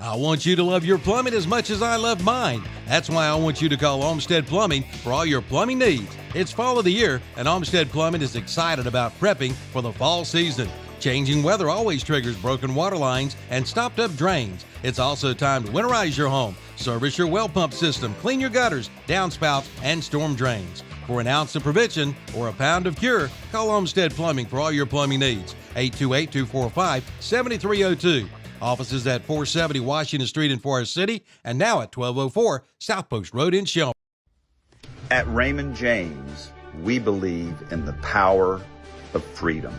I want you to love your plumbing as much as I love mine. That's why I want you to call Olmsted Plumbing for all your plumbing needs. It's fall of the year, and Olmsted Plumbing is excited about prepping for the fall season. Changing weather always triggers broken water lines and stopped up drains. It's also time to winterize your home, service your well pump system, clean your gutters, downspouts, and storm drains. For an ounce of prevention or a pound of cure, call Olmsted Plumbing for all your plumbing needs. 828-245-7302. Offices at 470 Washington Street in Forest City and now at 1204 South Post Road in Shelby. At Raymond James, we believe in the power of freedom.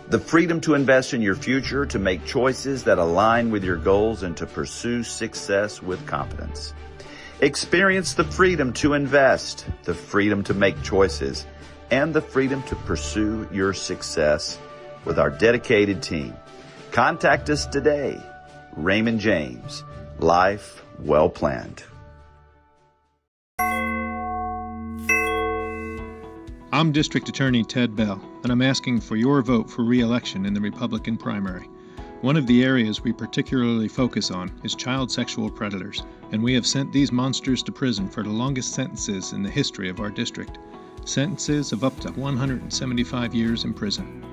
The freedom to invest in your future, to make choices that align with your goals, and to pursue success with confidence. Experience the freedom to invest, the freedom to make choices, and the freedom to pursue your success with our dedicated team. Contact us today. Raymond James, life well planned. I'm District Attorney Ted Bell, and I'm asking for your vote for re-election in the Republican primary. One of the areas we particularly focus on is child sexual predators, and we have sent these monsters to prison for the longest sentences in the history of our district. Sentences of up to 175 years in prison.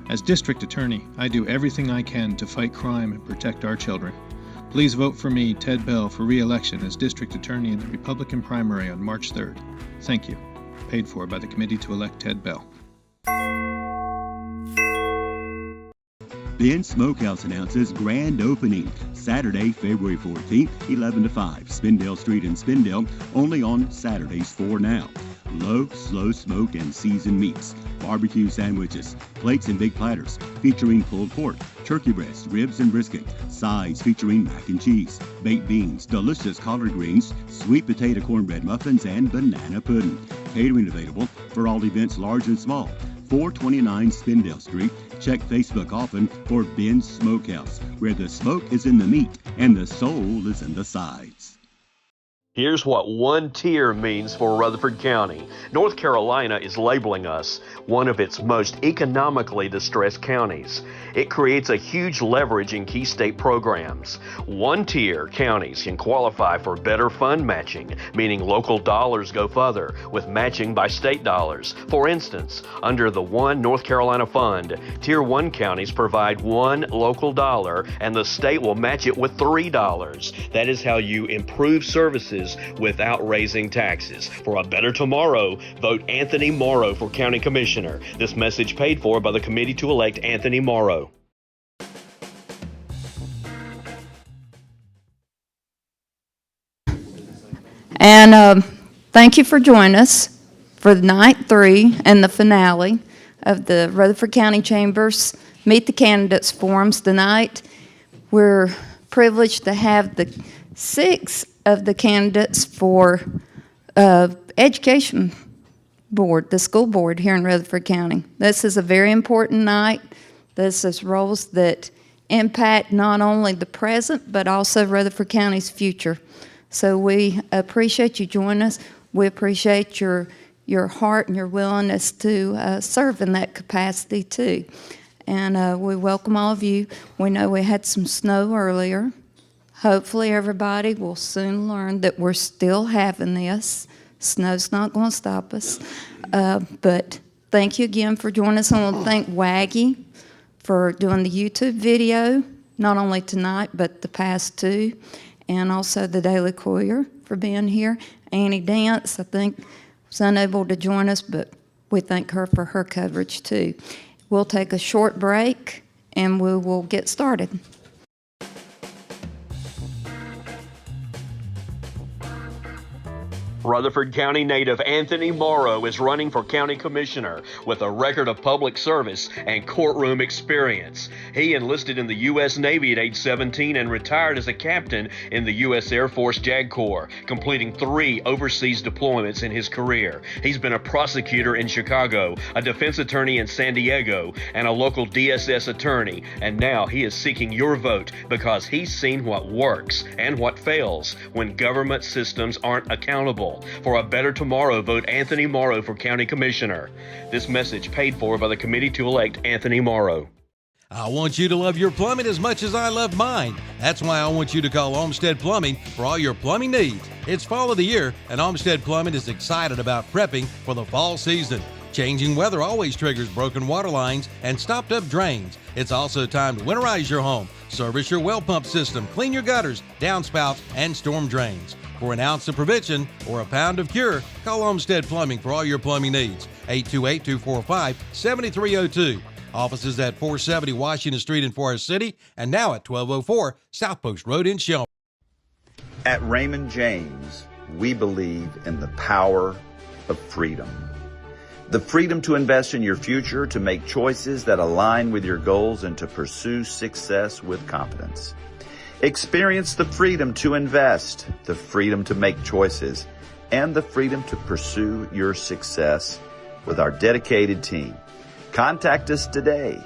As District Attorney, I do everything I can to fight crime and protect our children. Please vote for me, Ted Bell, for re-election as District Attorney in the Republican primary on March 3rd. Thank you. Paid for by the committee to elect Ted Bell. Ben Smokehouse announces grand opening Saturday, February 14th, 11 to 5, Spindale Street in Spindale, only on Saturdays for now. Low, slow smoked and seasoned meats, barbecue sandwiches, plates and big platters featuring pulled pork, turkey breast, ribs and brisket, sides featuring mac and cheese, baked beans, delicious collard greens, sweet potato cornbread muffins, and banana pudding. Catering available for all events large and small. 429 Spindale Street. Check Facebook often for Ben's Smokehouse, where the smoke is in the meat and the soul is in the sides. Here's what one tier means for Rutherford County. North Carolina is labeling us one of its most economically distressed counties. It creates a huge leverage in key state programs. One-tier counties can qualify for better fund matching, meaning local dollars go further with matching by state dollars. For instance, under the One North Carolina Fund, Tier 1 counties provide one local dollar and the state will match it with $3. That is how you improve services without raising taxes. For a better tomorrow, vote Anthony Morrow for County Commissioner. This message paid for by the committee to elect Anthony Morrow. And thank you for joining us for night 3 and the finale of the Rutherford County Chambers Meet the Candidates Forums tonight. We're privileged to have the 6 of the candidates for education board, the school board here in Rutherford County. This is a very important night. This is roles that impact not only the present, but also Rutherford County's future. So we appreciate you joining us. We appreciate your heart and your willingness to serve in that capacity too. And we welcome all of you. We know we had some snow earlier. Hopefully everybody will soon learn that we're still having this. Snow's not going to stop us. But thank you again for joining us. I want to thank Waggy for doing the YouTube video, not only tonight, but the past 2. And also the Daily Courier for being here. Annie Dance, I think, was unable to join us, but we thank her for her coverage too. We'll take a short break and we will get started. Rutherford County native Anthony Morrow is running for county commissioner with a record of public service and courtroom experience. He enlisted in the U.S. Navy at age 17 and retired as a captain in the U.S. Air Force JAG Corps, completing 3 overseas deployments in his career. He's been a prosecutor in Chicago, a defense attorney in San Diego, and a local DSS attorney. And now he is seeking your vote because he's seen what works and what fails when government systems aren't accountable. For a better tomorrow, vote Anthony Morrow for County Commissioner. This message paid for by the committee to elect Anthony Morrow. I want you to love your plumbing as much as I love mine. That's why I want you to call Olmsted Plumbing for all your plumbing needs. It's fall of the year, and Olmsted Plumbing is excited about prepping for the fall season. Changing weather always triggers broken water lines and stopped up drains. It's also time to winterize your home, service your well pump system, clean your gutters, downspouts, and storm drains. For an ounce of prevention or a pound of cure, call Olmsted Plumbing for all your plumbing needs. 828-245-7302. Offices at 470 Washington Street in Forest City and now at 1204 South Post Road in Shelby. At Raymond James, we believe in the power of freedom. The freedom to invest in your future, to make choices that align with your goals, and to pursue success with confidence. Experience the freedom to invest, the freedom to make choices, and the freedom to pursue your success with our dedicated team. Contact us today.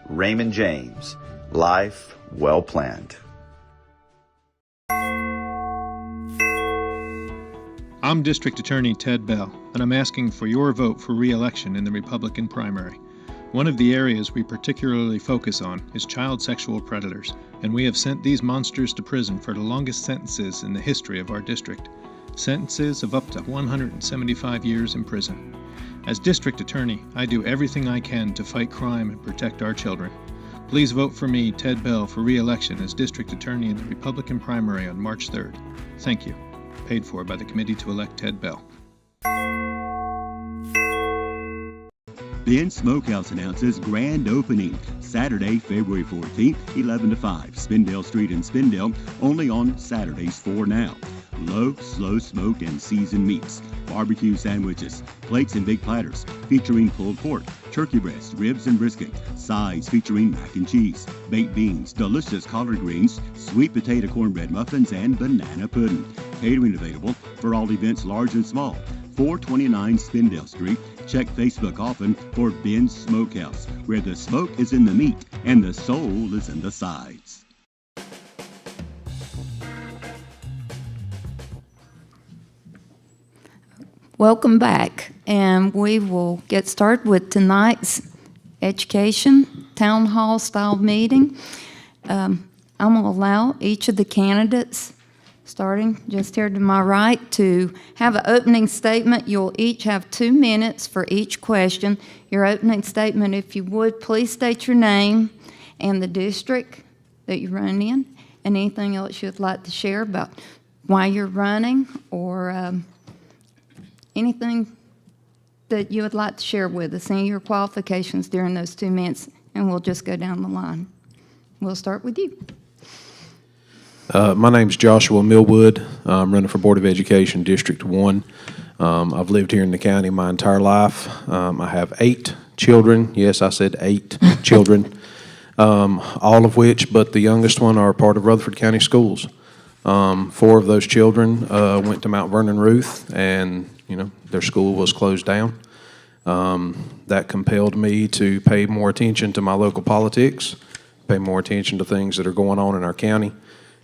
Raymond James, life well planned. I'm District Attorney Ted Bell, and I'm asking for your vote for re-election in the Republican primary. One of the areas we particularly focus on is child sexual predators, and we have sent these monsters to prison for the longest sentences in the history of our district. Sentences of up to 175 years in prison. As District Attorney, I do everything I can to fight crime and protect our children. Please vote for me, Ted Bell, for re-election as District Attorney in the Republican primary on March 3rd. Thank you. Paid for by the Committee to elect Ted Bell. Ben Smokehouse announces grand opening Saturday, February 14th, 11 to 5, Spindale Street in Spindale, only on Saturdays 4 now. Low, slow smoke and seasoned meats, barbecue sandwiches, plates and big platters featuring pulled pork, turkey breast, ribs and brisket, sides featuring mac and cheese, baked beans, delicious collard greens, sweet potato cornbread muffins, and banana pudding. Catering available for all events large and small. 429 Spindale Street. Check Facebook often for Ben's Smokehouse, where the smoke is in the meat and the soul is in the sides. Welcome back, and we will get started with tonight's education town hall style meeting. I'm going to allow each of the candidates, starting just here to my right, to have an opening statement. You'll each have 2 minutes for each question. Your opening statement, if you would, please state your name and the district that you run in, and anything else you'd like to share about why you're running, or anything that you would like to share with us, and your qualifications during those 2 minutes, and we'll just go down the line. We'll start with you. My name's Joshua Millwood. I'm running for Board of Education, District 1. I've lived here in the county my entire life. I have 8 children. Yes, I said 8 children, all of which, but the youngest one, are part of Rutherford County Schools. 4 of those children went to Mount Vernon Ruth, and their school was closed down. That compelled me to pay more attention to my local politics, pay more attention to things that are going on in our county,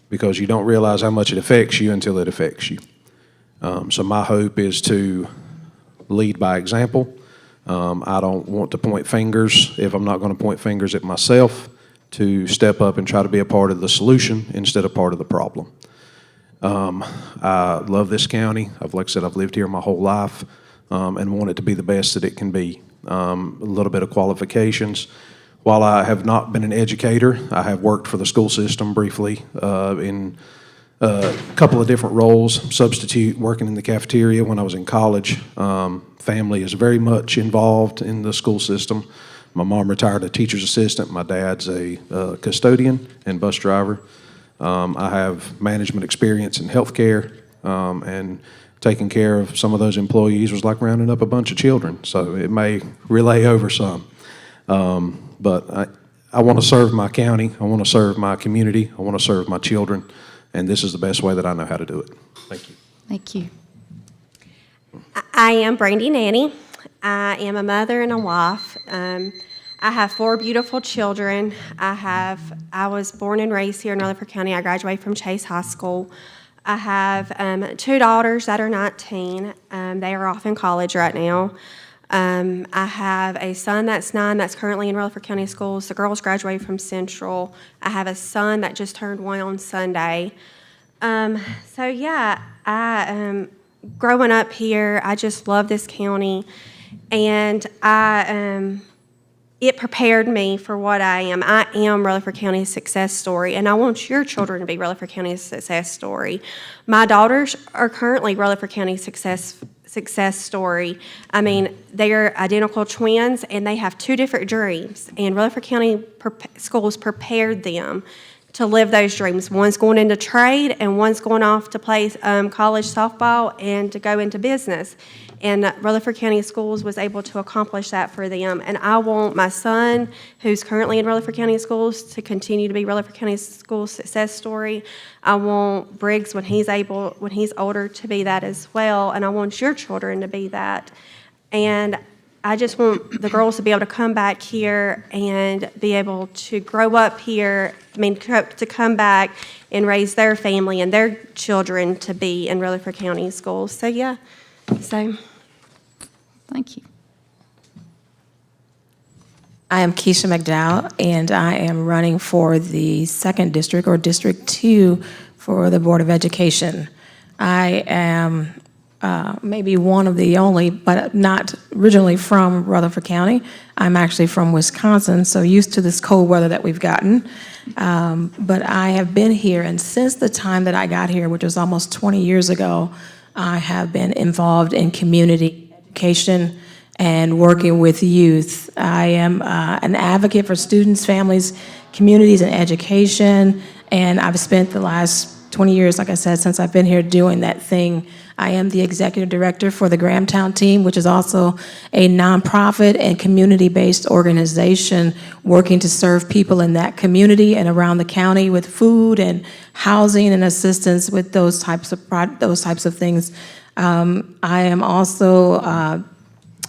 because you don't realize how much it affects you until it affects you. So my hope is to lead by example. I don't want to point fingers if I'm not going to point fingers at myself, to step up and try to be a part of the solution instead of part of the problem. I love this county. Like I said, I've lived here my whole life, and want it to be the best that it can be. A little bit of qualifications. While I have not been an educator, I have worked for the school system briefly in a couple of different roles. Substitute, working in the cafeteria when I was in college. Family is very much involved in the school system. My mom retired a teacher's assistant. My dad's a custodian and bus driver. I have management experience in healthcare, and taking care of some of those employees was like rounding up a bunch of children. So it may relay over some. But I want to serve my county. I want to serve my community. I want to serve my children. And this is the best way that I know how to do it. Thank you. Thank you. I am Brandy Nanny. I am a mother and a wife. I have 4 beautiful children. I was born and raised here in Rutherford County. I graduated from Chase High School. I have 2 daughters that are 19. They are off in college right now. I have a son that's 9 that's currently in Rutherford County Schools. The girls graduated from Central. I have a son that just turned 1 on Sunday. So yeah, growing up here, I just love this county, and it prepared me for what I am. I am Rutherford County's success story, and I want your children to be Rutherford County's success story. My daughters are currently Rutherford County's success story. I mean, they are identical twins, and they have 2 different dreams, and Rutherford County schools prepared them to live those dreams. One's going into trade, and one's going off to play college softball and to go into business. And Rutherford County Schools was able to accomplish that for them. And I want my son, who's currently in Rutherford County Schools, to continue to be Rutherford County Schools' success story. I want Briggs, when he's older, to be that as well. And I want your children to be that. And I just want the girls to be able to come back here and be able to grow up here, to come back and raise their family and their children to be in Rutherford County Schools. So, yeah. Thank you. I am Keisha McDowell, and I am running for the 2nd District, or District 2, for the Board of Education. I am maybe one of the only, but not originally from Rutherford County. I'm actually from Wisconsin, so used to this cold weather that we've gotten. But I have been here, and since the time that I got here, which was almost 20 years ago, I have been involved in community education and working with youth. I am an advocate for students, families, communities, and education, and I've spent the last 20 years, like I said, since I've been here doing that thing. I am the executive director for the Grahamtown team, which is also a nonprofit and community-based organization working to serve people in that community and around the county with food and housing and assistance with those types of things. I am also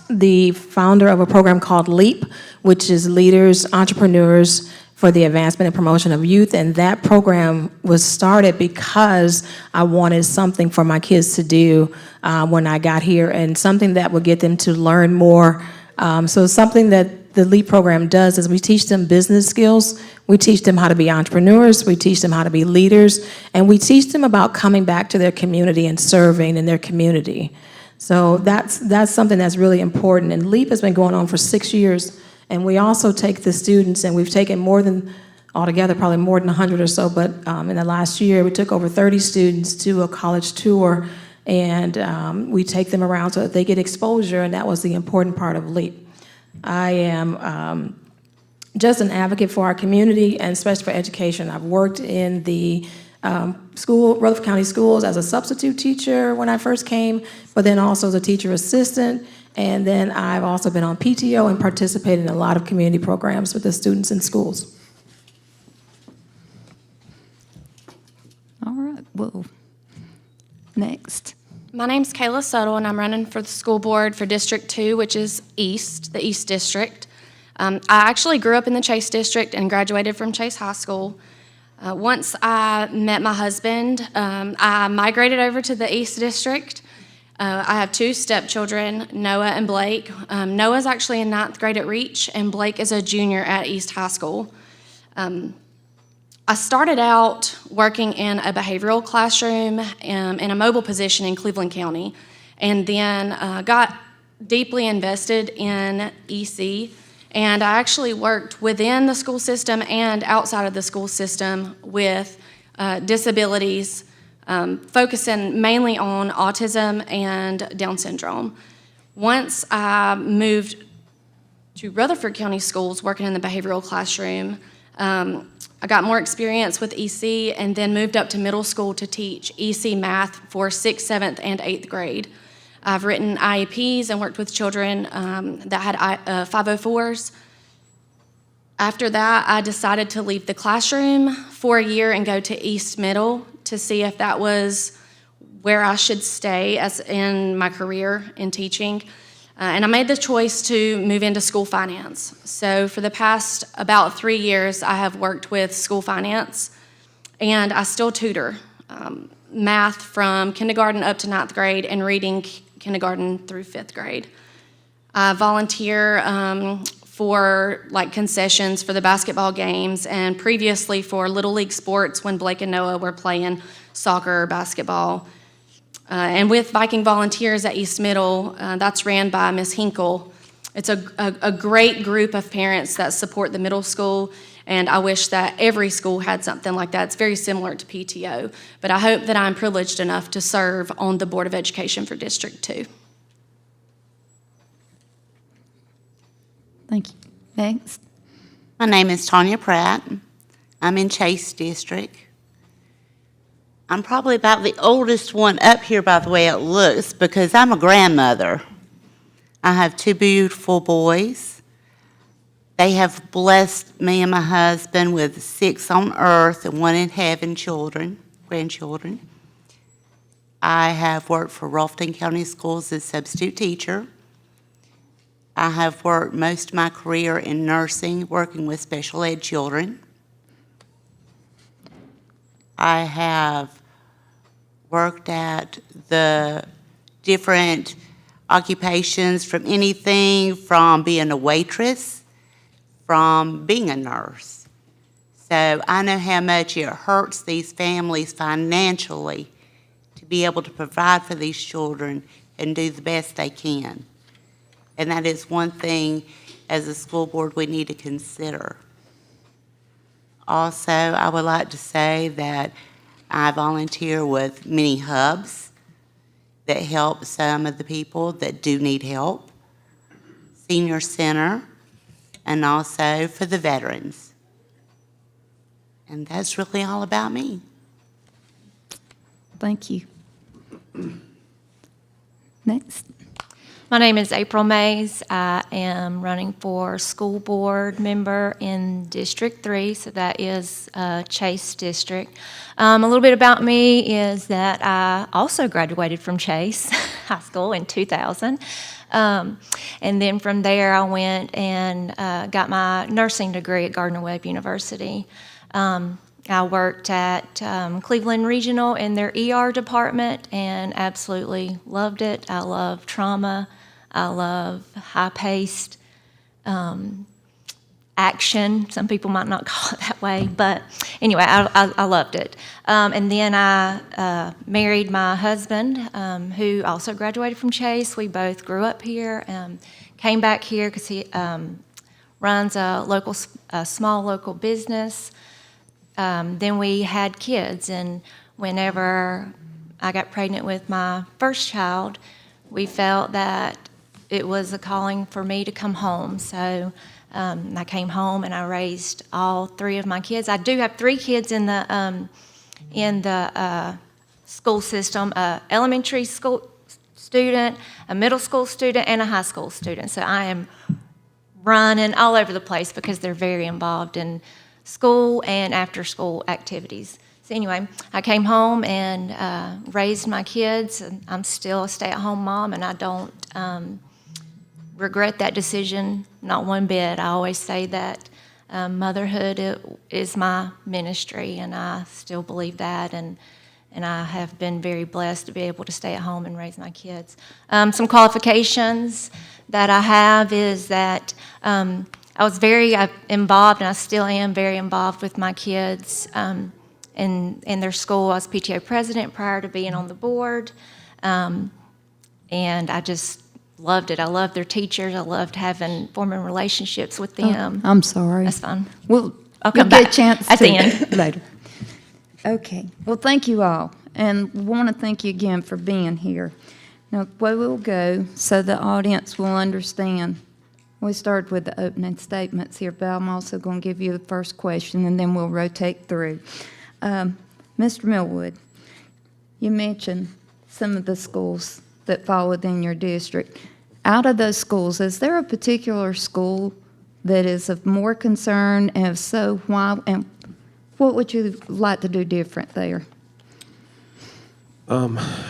the founder of a program called LEAP, which is Leaders, Entrepreneurs for the Advancement and Promotion of Youth, and that program was started because I wanted something for my kids to do when I got here, and something that would get them to learn more. So something that the LEAP program does is we teach them business skills, we teach them how to be entrepreneurs, we teach them how to be leaders, and we teach them about coming back to their community and serving in their community. So that's something that's really important, and LEAP has been going on for 6 years. And we also take the students, and we've taken more than, altogether, probably more than 100 or so, but in the last year, we took over 30 students to a college tour, and we take them around so that they get exposure, and that was the important part of LEAP. I am just an advocate for our community, and especially for education. I've worked in the Rutherford County Schools as a substitute teacher when I first came, but then also as a teacher assistant. And then I've also been on PTO and participated in a lot of community programs with the students in schools. All right, well, next. My name's Kayla Suttle, and I'm running for the school board for District 2, which is East, the East District. I actually grew up in the Chase District and graduated from Chase High School. Once I met my husband, I migrated over to the East District. I have 2 stepchildren, Noah and Blake. Noah's actually in 9th grade at Reach, and Blake is a junior at East High School. I started out working in a behavioral classroom in a mobile position in Cleveland County, and then got deeply invested in EC, and I actually worked within the school system and outside of the school system with disabilities, focusing mainly on autism and Down syndrome. Once I moved to Rutherford County Schools, working in the behavioral classroom, I got more experience with EC, and then moved up to middle school to teach EC math for 6th, 7th, and 8th grade. I've written IEPs and worked with children that had 504s. After that, I decided to leave the classroom for a year and go to East Middle to see if that was where I should stay as in my career in teaching. And I made the choice to move into school finance. So for the past about 3 years, I have worked with school finance, and I still tutor math from kindergarten up to 9th grade and reading kindergarten through 5th grade. I volunteer for like concessions for the basketball games, and previously for Little League sports when Blake and Noah were playing soccer or basketball. And with Viking Volunteers at East Middle, that's ran by Miss Hinkle. It's a great group of parents that support the middle school, and I wish that every school had something like that. It's very similar to PTO, but I hope that I'm privileged enough to serve on the Board of Education for District 2. Thank you. Next. My name is Tanya Pratt. I'm in Chase District. I'm probably about the oldest one up here by the way it looks because I'm a grandmother. I have 2 beautiful boys. They have blessed me and my husband with 6 on earth and 1 in heaven grandchildren. I have worked for Rutherford County Schools as substitute teacher. I have worked most of my career in nursing, working with special ed children. I have worked at the different occupations from anything from being a waitress, from being a nurse. So I know how much it hurts these families financially to be able to provide for these children and do the best they can. And that is one thing as a school board we need to consider. Also, I would like to say that I volunteer with many hubs that help some of the people that do need help, senior center, and also for the veterans. And that's really all about me. Thank you. Next. My name is April Mays. I am running for school board member in District 3, so that is Chase District. A little bit about me is that I also graduated from Chase High School in 2000. And then from there I went and got my nursing degree at Gardner-Webb University. I worked at Cleveland Regional in their ER department and absolutely loved it. I love trauma. I love high-paced action. Some people might not call it that way, but anyway, I loved it. And then I married my husband, who also graduated from Chase. We both grew up here, came back here because he runs a small local business. Then we had kids, and whenever I got pregnant with my first child, we felt that it was a calling for me to come home. So I came home and I raised all 3 of my kids. I do have 3 kids in the school system: a elementary school student, a middle school student, and a high school student. So I am running all over the place because they're very involved in school and after school activities. So anyway, I came home and raised my kids. And I'm still a stay-at-home mom, and I don't regret that decision, not one bit. I always say that motherhood is my ministry, and I still believe that, and I have been very blessed to be able to stay at home and raise my kids. Some qualifications that I have is that I was very involved, and I still am very involved with my kids in their school. I was PTO president prior to being on the board, and I just loved it. I loved their teachers. I loved forming relationships with them. Oh, I'm sorry. That's fine. Well, I'll come you'll get back a chance at the end. later. Okay. Well, thank you all, and want to thank you again for being here. Now, where we'll go so the audience will understand. We started with the opening statements here, but I'm also going to give you the first question, and then we'll rotate through. Mr. Millwood, you mentioned some of the schools that fall within your district. Out of those schools, is there a particular school that is of more concern, and if so, why, and what would you like to do different there?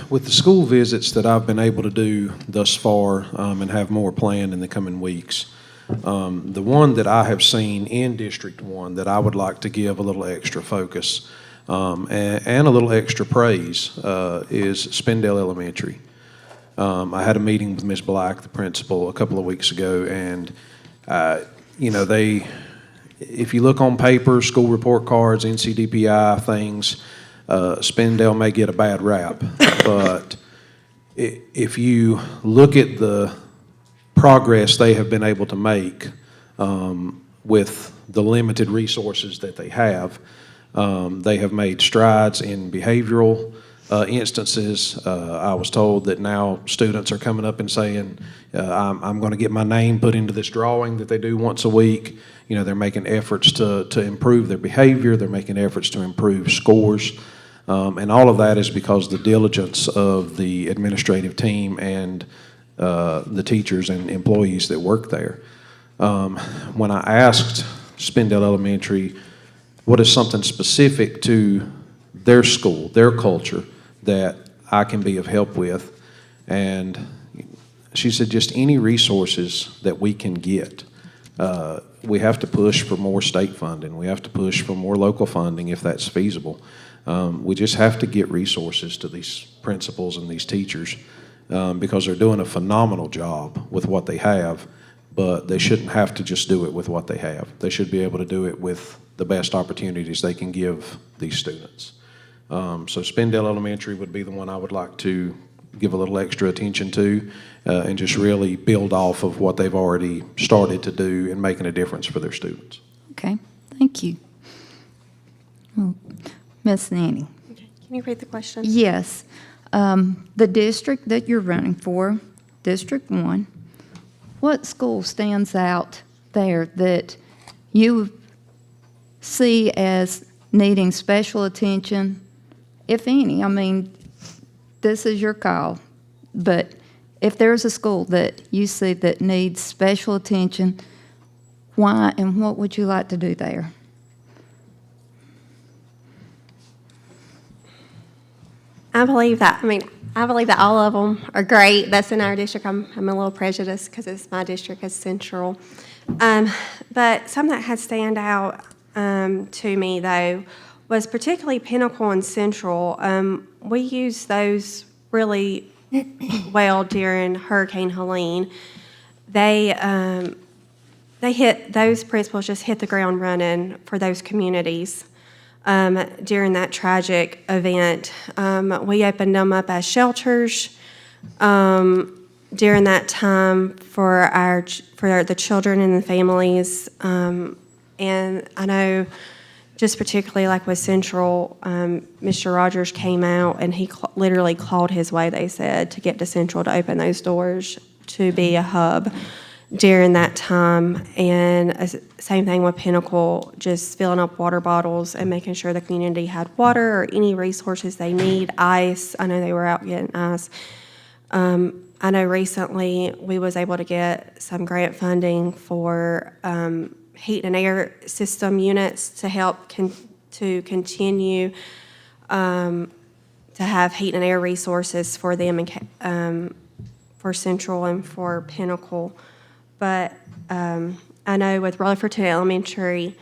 With the school visits that I've been able to do thus far and have more planned in the coming weeks, the one that I have seen in District 1 that I would like to give a little extra focus and a little extra praise is Spindale Elementary. I had a meeting with Ms. Black, the principal, a couple of weeks ago, and, if you look on paper, school report cards, NCDPI things, Spindale may get a bad rap, but if you look at the progress they have been able to make with the limited resources that they have made strides in behavioral instances. I was told that now students are coming up and saying, I'm going to get my name put into this drawing that they do once a week. They're making efforts to improve their behavior. They're making efforts to improve scores. And all of that is because the diligence of the administrative team and the teachers and employees that work there. When I asked Spindale Elementary, what is something specific to their school, their culture, that I can be of help with? And she said, just any resources that we can get. We have to push for more state funding. We have to push for more local funding if that's feasible. We just have to get resources to these principals and these teachers because they're doing a phenomenal job with what they have, but they shouldn't have to just do it with what they have. They should be able to do it with the best opportunities they can give these students. So Spindale Elementary would be the one I would like to give a little extra attention to and just really build off of what they've already started to do in making a difference for their students. Okay, thank you. Well, Ms. Nanny. Okay. Can you read the question? Yes. The district that you're running for, District 1, what school stands out there that you see as needing special attention, if any? I mean, this is your call, but if there's a school that you see that needs special attention, why and what would you like to do there? I believe that all of them are great. That's in our district. I'm a little prejudiced because it's my district, it's central. But something that has stand out to me, though, was particularly Pinnacle and Central. We used those really well during Hurricane Helene. Those principals just hit the ground running for those communities. During that tragic event. We opened them up as shelters during that time for the children and the families. And I know just particularly like with Central, Mr. Rogers came out and he literally clawed his way, they said, to get to Central to open those doors to be a hub during that time. And same thing with Pinnacle, just filling up water bottles and making sure the community had water or any resources they need. Ice, I know they were out getting ice. I know recently we was able to get some grant funding for heat and air system units to help to continue to have heat and air resources for them and for Central and for Pinnacle. But I know with Rutherford Elementary,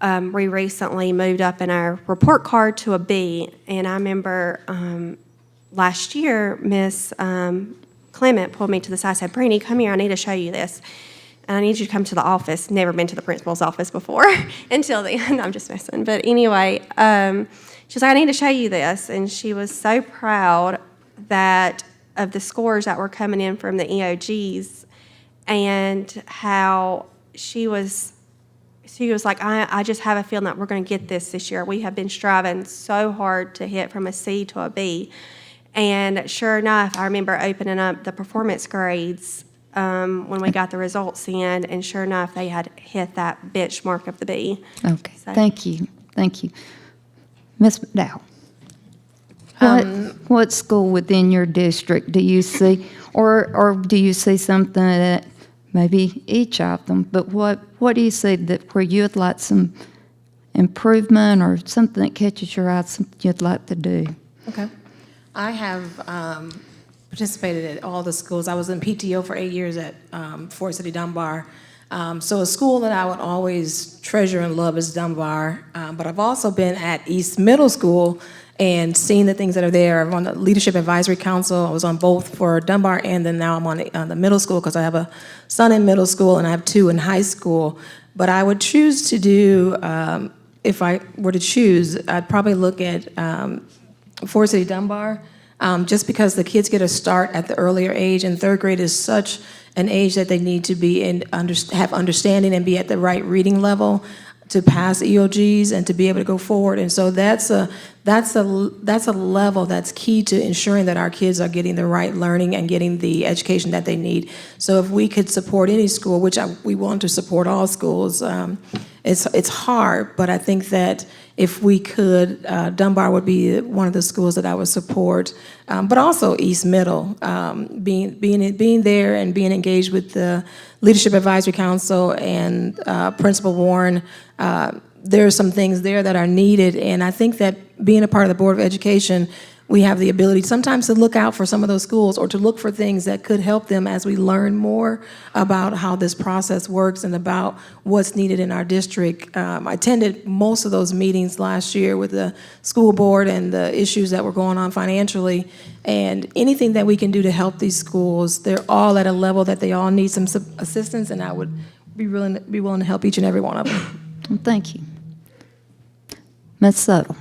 we recently moved up in our report card to a B. And I remember last year, Miss Clement pulled me to the side and said, "Brandy, come here, I need to show you this. And I need you to come to the office." Never been to the principal's office before until then. I'm just messing. But anyway, she's like, "I need to show you this." And she was so proud of the scores that were coming in from the EOGs. And how she was like, I just have a feeling that we're going to get this year. We have been striving so hard to hit from a C to a B. And sure enough, I remember opening up the performance grades when we got the results in, and sure enough, they had hit that benchmark of the B. Okay, so. Thank you. Ms. McDowell, what school within your district do you see, or do you see something that maybe each of them, but what do you see that where you'd like some improvement or something that catches your eye, something you'd like to do? Okay. I have participated at all the schools. I was in PTO for 8 years at Fort City Dunbar. So a school that I would always treasure and love is Dunbar, but I've also been at East Middle School and seen the things that are there. I'm on the Leadership Advisory Council. I was on both for Dunbar, and then now I'm on the middle school because I have a son in middle school and I have 2 in high school. But I would choose to do, if I were to choose, I'd probably look at Forest City Dunbar, just because the kids get a start at the earlier age, and 3rd grade is such an age that they need to be have understanding and be at the right reading level to pass EOGs and to be able to go forward. And so that's a level that's key to ensuring that our kids are getting the right learning and getting the education that they need. So if we could support any school, which we want to support all schools, it's hard, but I think that if we could, Dunbar would be one of the schools that I would support, but also East Middle, being there and being engaged with the Leadership Advisory Council and Principal Warren. There are some things there that are needed, and I think that being a part of the Board of Education, we have the ability sometimes to look out for some of those schools or to look for things that could help them as we learn more about how this process works and about what's needed in our district. I attended most of those meetings last year with the school board and the issues that were going on financially, and anything that we can do to help these schools, they're all at a level that they all need some assistance, and I would be willing to help each and every one of them. Well, thank you. Ms. Suttle,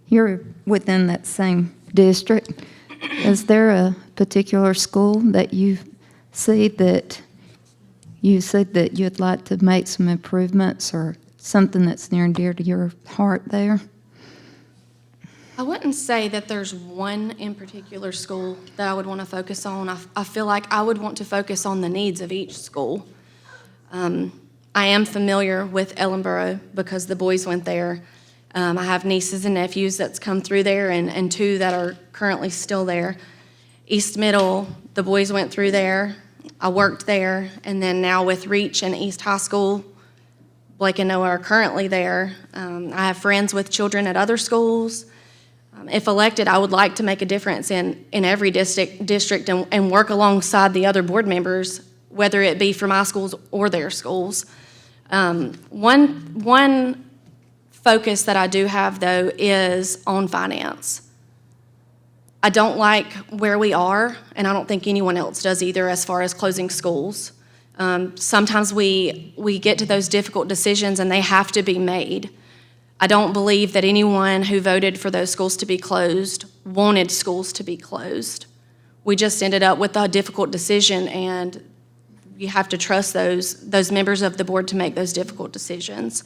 you're within that same district. Is there a particular school that you see that you'd like to make some improvements, or something that's near and dear to your heart there? I wouldn't say that there's one in particular school that I would want to focus on. I feel like I would want to focus on the needs of each school. I am familiar with Ellenboro because the boys went there. I have nieces and nephews that's come through there, and 2 that are currently still there. East Middle, the boys went through there. I worked there, and then now with Reach and East High School, Blake and Noah are currently there. I have friends with children at other schools. If elected, I would like to make a difference in every district and work alongside the other board members, whether it be for my schools or their schools. One focus that I do have, though, is on finance. I don't like where we are, and I don't think anyone else does either, as far as closing schools. Sometimes we get to those difficult decisions, and they have to be made. I don't believe that anyone who voted for those schools to be closed wanted schools to be closed. We just ended up with a difficult decision, and you have to trust those members of the board to make those difficult decisions.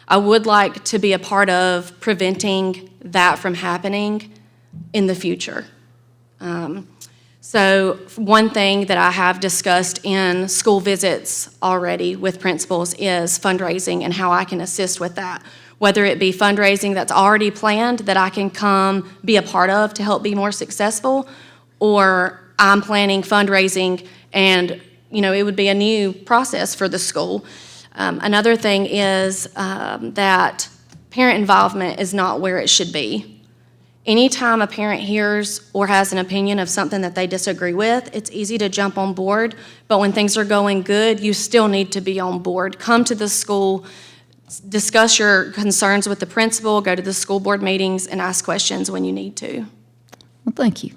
I would like to be a part of preventing that from happening in the future. So one thing that I have discussed in school visits already with principals is fundraising and how I can assist with that, whether it be fundraising that's already planned that I can come be a part of to help be more successful, or I'm planning fundraising and it would be a new process for the school. Another thing is that parent involvement is not where it should be. Anytime a parent hears or has an opinion of something that they disagree with, it's easy to jump on board, but when things are going good, you still need to be on board. Come to the school, discuss your concerns with the principal, go to the school board meetings, and ask questions when you need to. Well, thank you.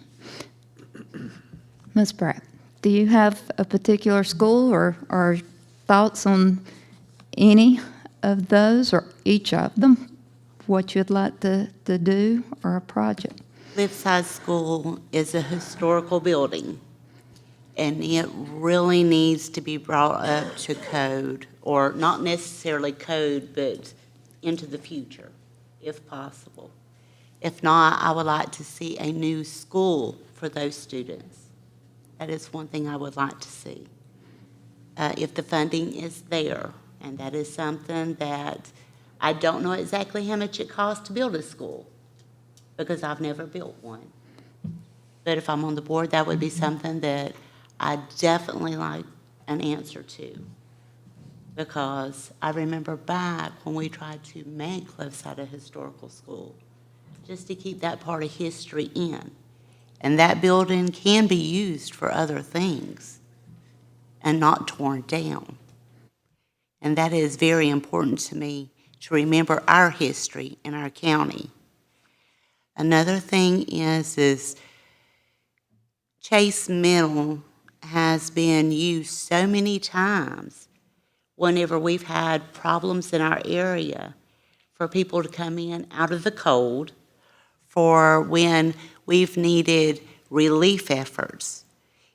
Ms. Pratt, do you have a particular school or thoughts on any of those or each of them, what you'd like to do, or a project? Cliffside School is a historical building, and it really needs to be brought up to code, or not necessarily code, but into the future, if possible. If not, I would like to see a new school for those students. That is one thing I would like to see. If the funding is there, and that is something that I don't know exactly how much it costs to build a school, because I've never built one. But if I'm on the board, that would be something that I definitely like an answer to. Because I remember back when we tried to make Cliffside a historical school, just to keep that part of history in. And that building can be used for other things and not torn down. And that is very important to me, to remember our history in our county. Another thing is Chase Middle has been used so many times whenever we've had problems in our area for people to come in out of the cold, for when we've needed relief efforts.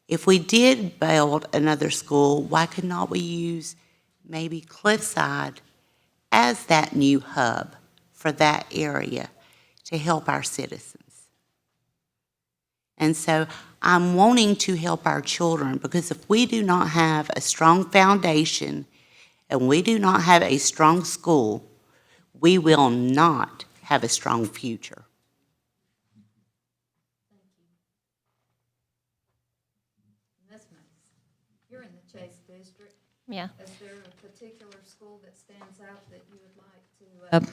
If we did build another school, why could not we use maybe Cliffside as that new hub for that area to help our citizens? And so I'm wanting to help our children, because if we do not have a strong foundation and we do not have a strong school, we will not have a strong future. You're in the Chase district. Yeah. Is there a particular school that stands out that you would like to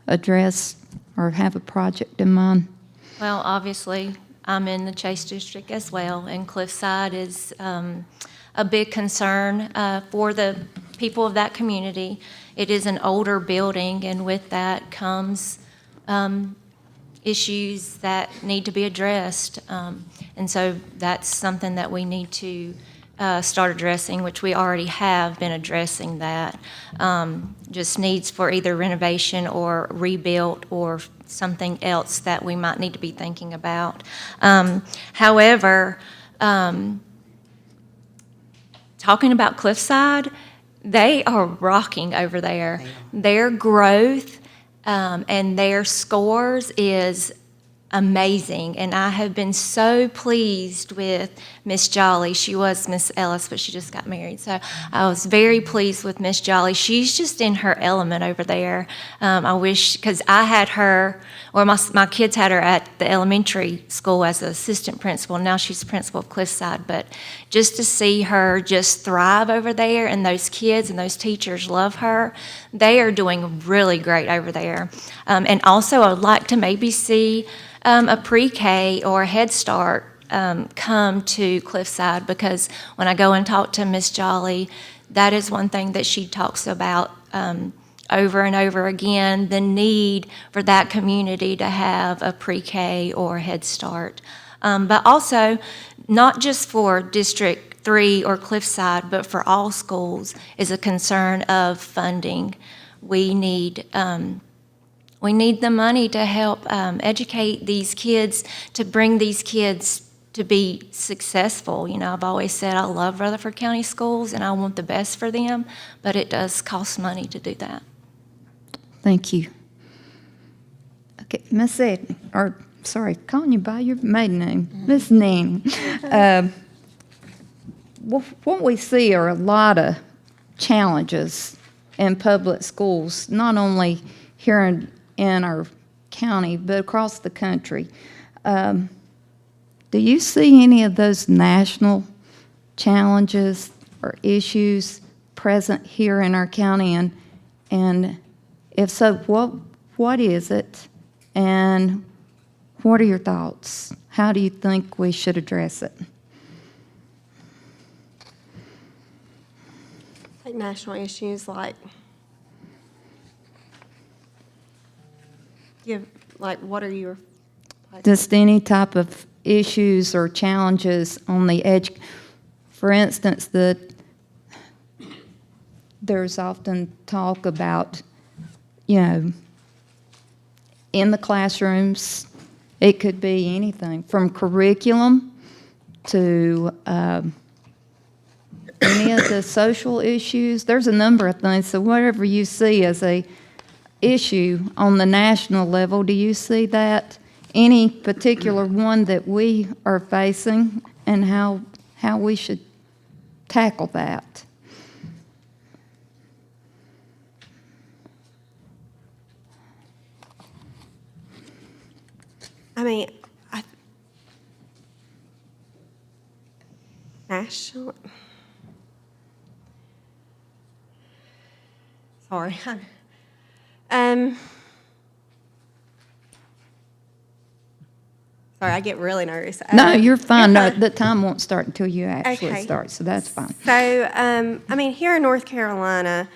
address or have a project in mind? Well, obviously, I'm in the Chase district as well, and Cliffside is a big concern for the people of that community. It is an older building, and with that comes issues that need to be addressed. And so that's something that we need to start addressing, which we already have been addressing that. Just needs for either renovation or rebuilt or something else that we might need to be thinking about. However, talking about Cliffside, they are rocking over there. Their growth and their scores is amazing, and I have been so pleased with Miss Jolly. She was Miss Ellis, but she just got married, so I was very pleased with Miss Jolly. She's just in her element over there. I wish, because I had her, or my kids had her at the elementary school as an assistant principal. Now she's principal of Cliffside, but just to see her just thrive over there, and those kids and those teachers love her. They are doing really great over there. And also, I'd like to maybe see a pre-K or a Head Start come to Cliffside, because when I go and talk to Miss Jolly, that is one thing that she talks about over and over again, the need for that community to have a pre-K or Head Start. But also, not just for District 3 or Cliffside, but for all schools, is a concern of funding. We need the money to help educate these kids, to bring these kids to be successful. You know, I've always said I love Rutherford County schools and I want the best for them, but it does cost money to do that. Thank you. Okay, Miss Edney, or sorry, calling you by your maiden name, Miss Nanny. What we see are a lot of challenges in public schools, not only here in our county, but across the country. Do you see any of those national challenges or issues present here in our county? And if so, what is it? And what are your thoughts? How do you think we should address it? Like national issues, like what are your Just any type of issues or challenges on the edge. For instance, there's often talk about, you know, in the classrooms, it could be anything from curriculum to any of the social issues. There's a number of things. So whatever you see as a issue on the national level, do you see that any particular one that we are facing, and how we should tackle that? I mean, national. Sorry. Sorry, I get really nervous. No, you're fine. You're No, fine. the time won't start until you actually Okay. start, so that's fine. So, I mean, here in North Carolina,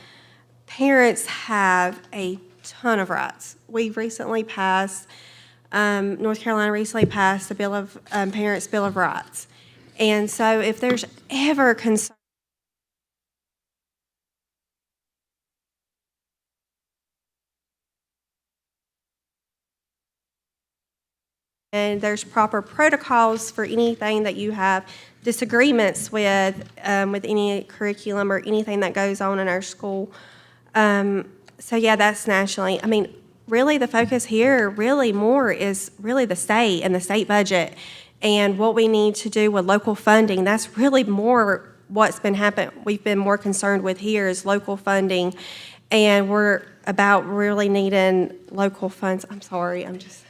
parents have a ton of rights. We've recently passed, North Carolina recently passed the Bill of, Parents' Bill of Rights. And so if there's ever concern and there's proper protocols for anything that you have disagreements with any curriculum or anything that goes on in our school. So yeah, that's nationally. I mean, really the focus here really more is really the state and the state budget and what we need to do with local funding. That's really more what's been happening. We've been more concerned with here is local funding, and we're about really needing local funds. I'm sorry, I'm just...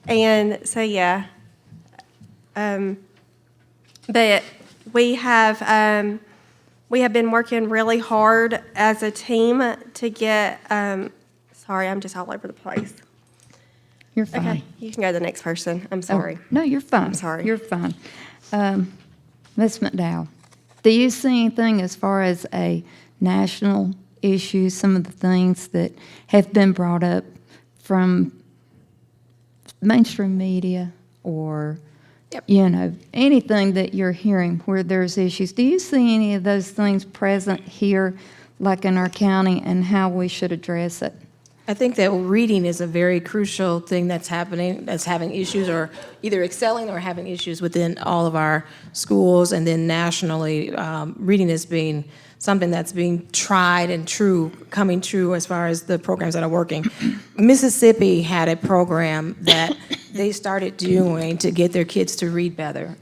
And so, yeah, but we have been working really hard as a team to get, sorry, I'm just all over the place. You're fine. Okay, you can go to the next person. I'm sorry. Oh, no, you're fine. I'm sorry. You're fine. Ms. McDowell, do you see anything as far as a national issue, some of the things that have been brought up from mainstream media or, you know, anything that you're hearing where there's issues? Do you see any of those things present here, like in our county, and how we should address it? I think that reading is a very crucial thing that's happening, that's having issues or either excelling or having issues within all of our schools. And then nationally, reading is being something that's being tried and true, coming true as far as the programs that are working. Mississippi had a program that they started doing to get their kids to read better,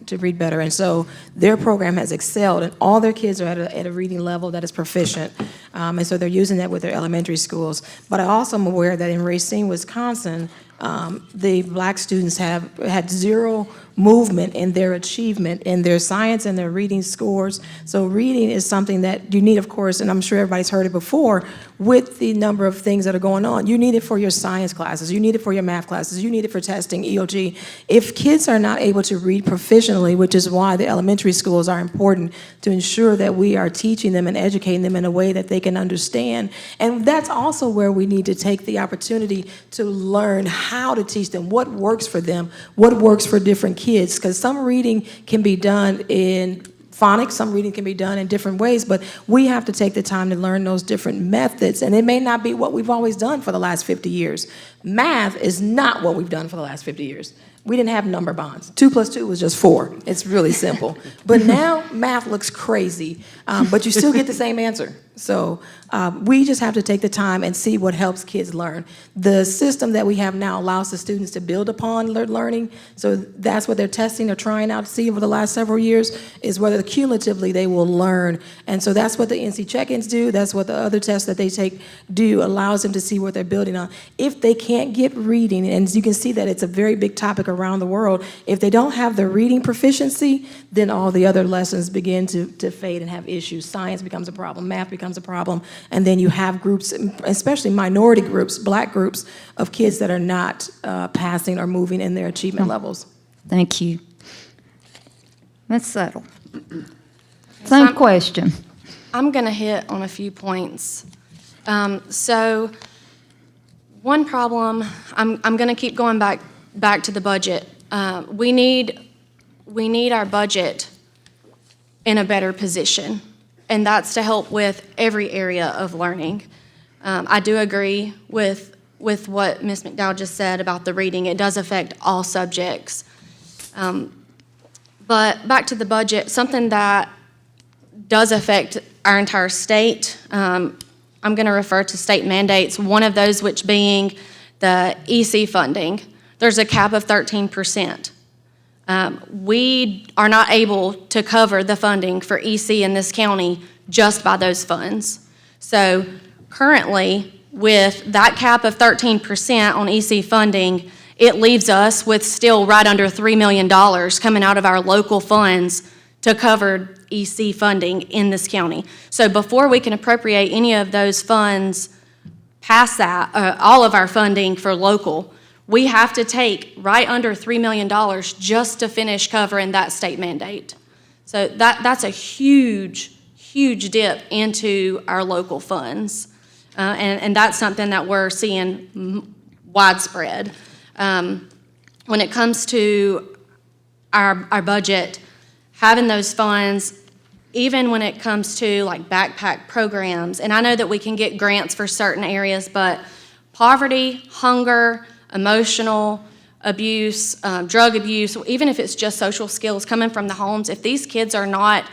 And so their program has excelled, and all their kids are at a reading level that is proficient. And so they're using that with their elementary schools. But I also am aware that in Racine, Wisconsin, the black students have had zero movement in their achievement, in their science and their reading scores. So reading is something that you need, of course, and I'm sure everybody's heard it before, with the number of things that are going on. You need it for your science classes, you need it for your math classes, you need it for testing, EOG. If kids are not able to read proficiently, which is why the elementary schools are important, to ensure that we are teaching them and educating them in a way that they can understand. And that's also where we need to take the opportunity to learn how to teach them, what works for them, what works for different kids, because some reading can be done in phonics, some reading can be done in different ways, but we have to take the time to learn those different methods, and it may not be what we've always done for the last 50 years. Math is not what we've done for the last 50 years. We didn't have number bonds. 2 + 2 was just 4. It's really simple. But now math looks crazy, but you still get the same answer. So we just have to take the time and see what helps kids learn. The system that we have now allows the students to build upon their learning. So that's what they're testing or trying out to see over the last several years, is whether cumulatively they will learn. And so that's what the NC check-ins do. That's what the other tests that they take do, allows them to see what they're building on. If they can't get reading, and you can see that it's a very big topic around the world, if they don't have the reading proficiency, then all the other lessons begin to fade and have issues. Science becomes a problem, math becomes a problem, and then you have groups, especially minority groups, black groups, of kids that are not passing or moving in their achievement levels. Thank you. Ms. Settle. Same question. I'm going to hit on a few points. So one problem, I'm going to keep going back to the budget. We need our budget in a better position, and that's to help with every area of learning. I do agree with what Ms. McDowell just said about the reading. It does affect all subjects. But back to the budget, something that does affect our entire state, I'm going to refer to state mandates, one of those which being the EC funding. There's a cap of 13%. We are not able to cover the funding for EC in this county just by those funds. So currently, with that cap of 13% on EC funding, it leaves us with still right under $3 million coming out of our local funds to cover EC funding in this county. So before we can appropriate any of those funds past that, all of our funding for local, we have to take right under $3 million just to finish covering that state mandate. So that's a huge, huge dip into our local funds. And that's something that we're seeing widespread. When it comes to our budget, having those funds, even when it comes to like backpack programs, and I know that we can get grants for certain areas, but poverty, hunger, emotional abuse, drug abuse, even if it's just social skills coming from the homes, if these kids are not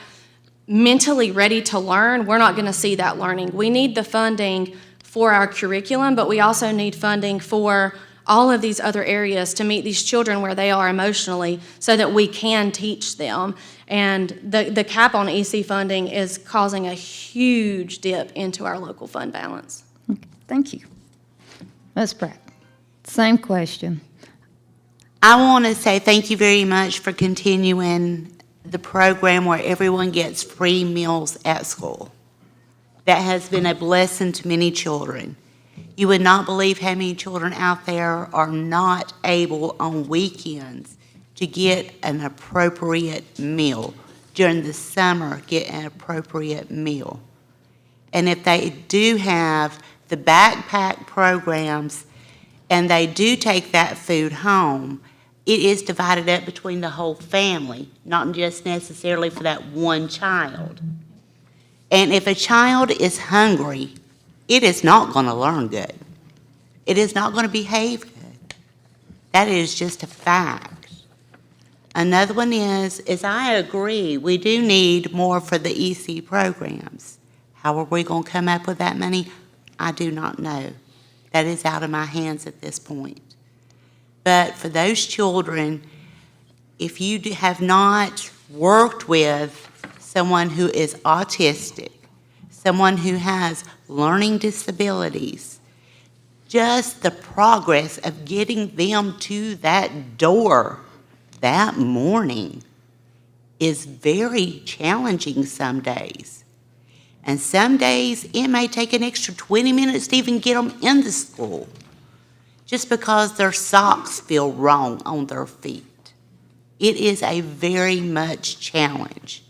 mentally ready to learn, we're not going to see that learning. We need the funding for our curriculum, but we also need funding for all of these other areas to meet these children where they are emotionally so that we can teach them. And the cap on EC funding is causing a huge dip into our local fund balance. Okay, thank you. Ms. Pratt, same question. I want to say thank you very much for continuing the program where everyone gets free meals at school. That has been a blessing to many children. You would not believe how many children out there are not able on weekends to get an appropriate meal. During the summer, get an appropriate meal. And if they do have the backpack programs and they do take that food home, it is divided up between the whole family, not just necessarily for that one child. And if a child is hungry, it is not going to learn good. It is not going to behave good. That is just a fact. Another one is I agree, we do need more for the EC programs. How are we going to come up with that money? I do not know. That is out of my hands at this point. But for those children, if you have not worked with someone who is autistic, someone who has learning disabilities, just the progress of getting them to that door that morning is very challenging some days. And some days it may take an extra 20 minutes to even get them in the school just because their socks feel wrong on their feet. It is a very much challenge.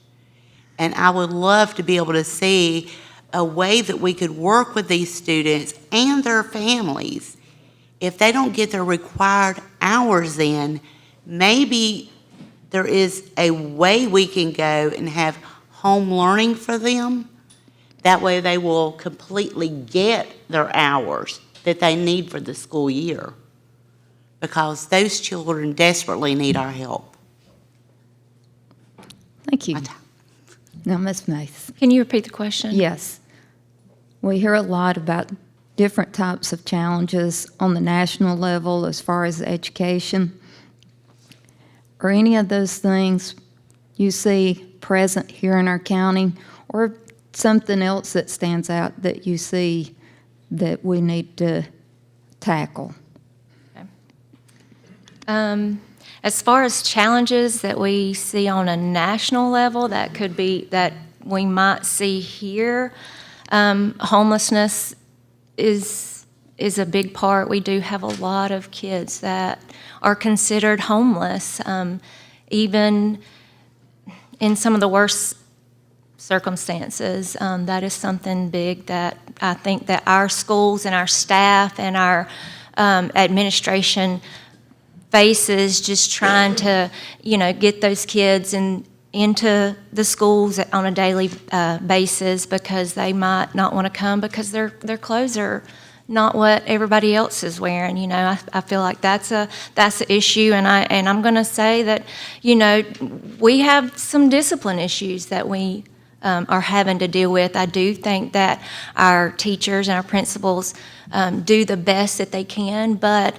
And I would love to be able to see a way that we could work with these students and their families. If they don't get their required hours in, maybe there is a way we can go and have home learning for them. That way they will completely get their hours that they need for the school year, because those children desperately need our help. Thank you. Now, Ms. Mace. Can you repeat the question? Yes. We hear a lot about different types of challenges on the national level as far as education. Are any of those things you see present here in our county, or something else that stands out that you see that we need to tackle? Okay. As far as challenges that we see on a national level that could be, that we might see here, homelessness is a big part. We do have a lot of kids that are considered homeless, even in some of the worst circumstances. That is something big that I think that our schools and our staff and our administration faces, just trying to, get those kids into the schools on a daily basis, because they might not want to come because their clothes are not what everybody else is wearing. I feel like that's an issue, and I'm going to say that we have some discipline issues that we are having to deal with. I do think that our teachers and our principals do the best that they can, but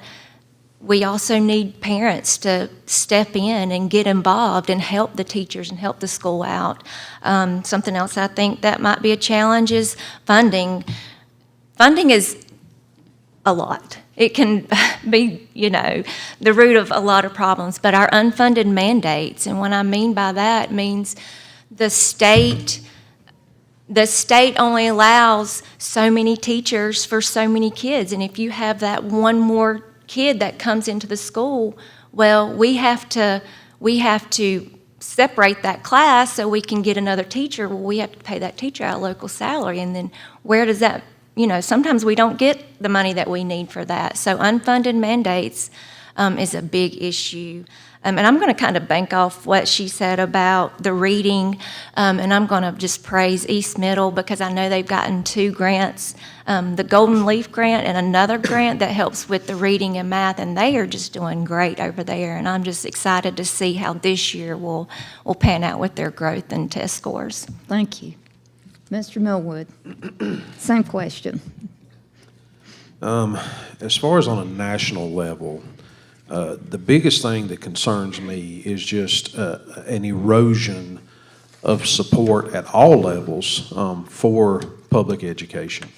we also need parents to step in and get involved and help the teachers and help the school out. Something else I think that might be a challenge is funding. Funding is a lot. It can be, the root of a lot of problems, but our unfunded mandates, and what I mean by that means the state only allows so many teachers for so many kids, and if you have that one more kid that comes into the school, well, we have to separate that class so we can get another teacher. Well, we have to pay that teacher out of local salary, and then where does that, sometimes we don't get the money that we need for that. So unfunded mandates is a big issue. And I'm going to kind of bank off what she said about the reading, and I'm going to just praise East Middle because I know they've gotten 2 grants, the Golden Leaf Grant and another grant that helps with the reading and math, and they are just doing great over there, and I'm just excited to see how this year will pan out with their growth and test scores. Thank you. Mr. Millwood, same question. As far as on a national level, the biggest thing that concerns me is just an erosion of support at all levels for public education.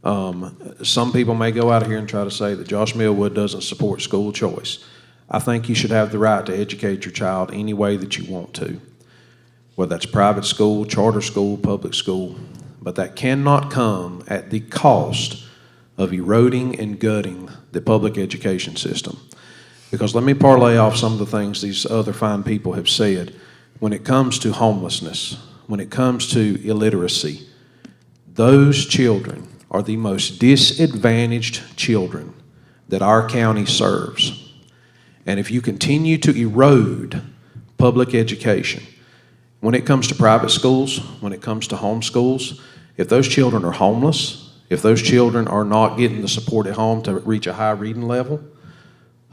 Some people may go out here and try to say that Josh Millwood doesn't support school choice. I think you should have the right to educate your child any way that you want to, whether that's private school, charter school, public school, but that cannot come at the cost of eroding and gutting the public education system. Because let me parlay off some of the things these other fine people have said. When it comes to homelessness, when it comes to illiteracy, those children are the most disadvantaged children that our county serves. And if you continue to erode public education, when it comes to private schools, when it comes to home schools, if those children are homeless, if those children are not getting the support at home to reach a high reading level,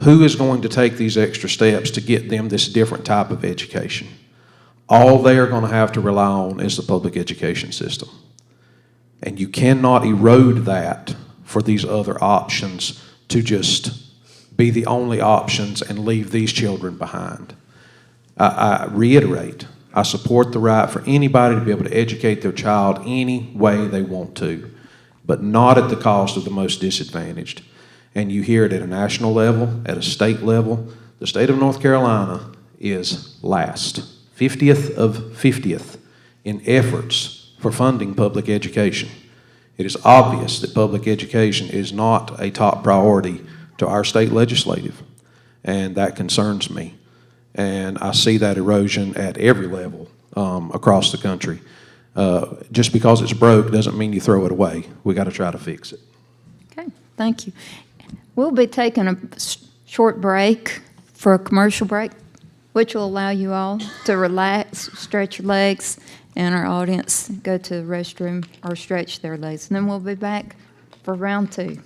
who is going to take these extra steps to get them this different type of education? All they are going to have to rely on is the public education system. And you cannot erode that for these other options to just be the only options and leave these children behind. I reiterate, I support the right for anybody to be able to educate their child any way they want to, but not at the cost of the most disadvantaged. And you hear it at a national level, at a state level. The state of North Carolina is last, 50th of 50th in efforts for funding public education. It is obvious that public education is not a top priority to our state legislative, and that concerns me. And I see that erosion at every level across the country. Just because it's broke doesn't mean you throw it away. We got to try to fix it. Okay, thank you. We'll be taking a short break for a commercial break, which will allow you all to relax, stretch your legs, and our audience go to the restroom or stretch their legs. And then we'll be back for round 2.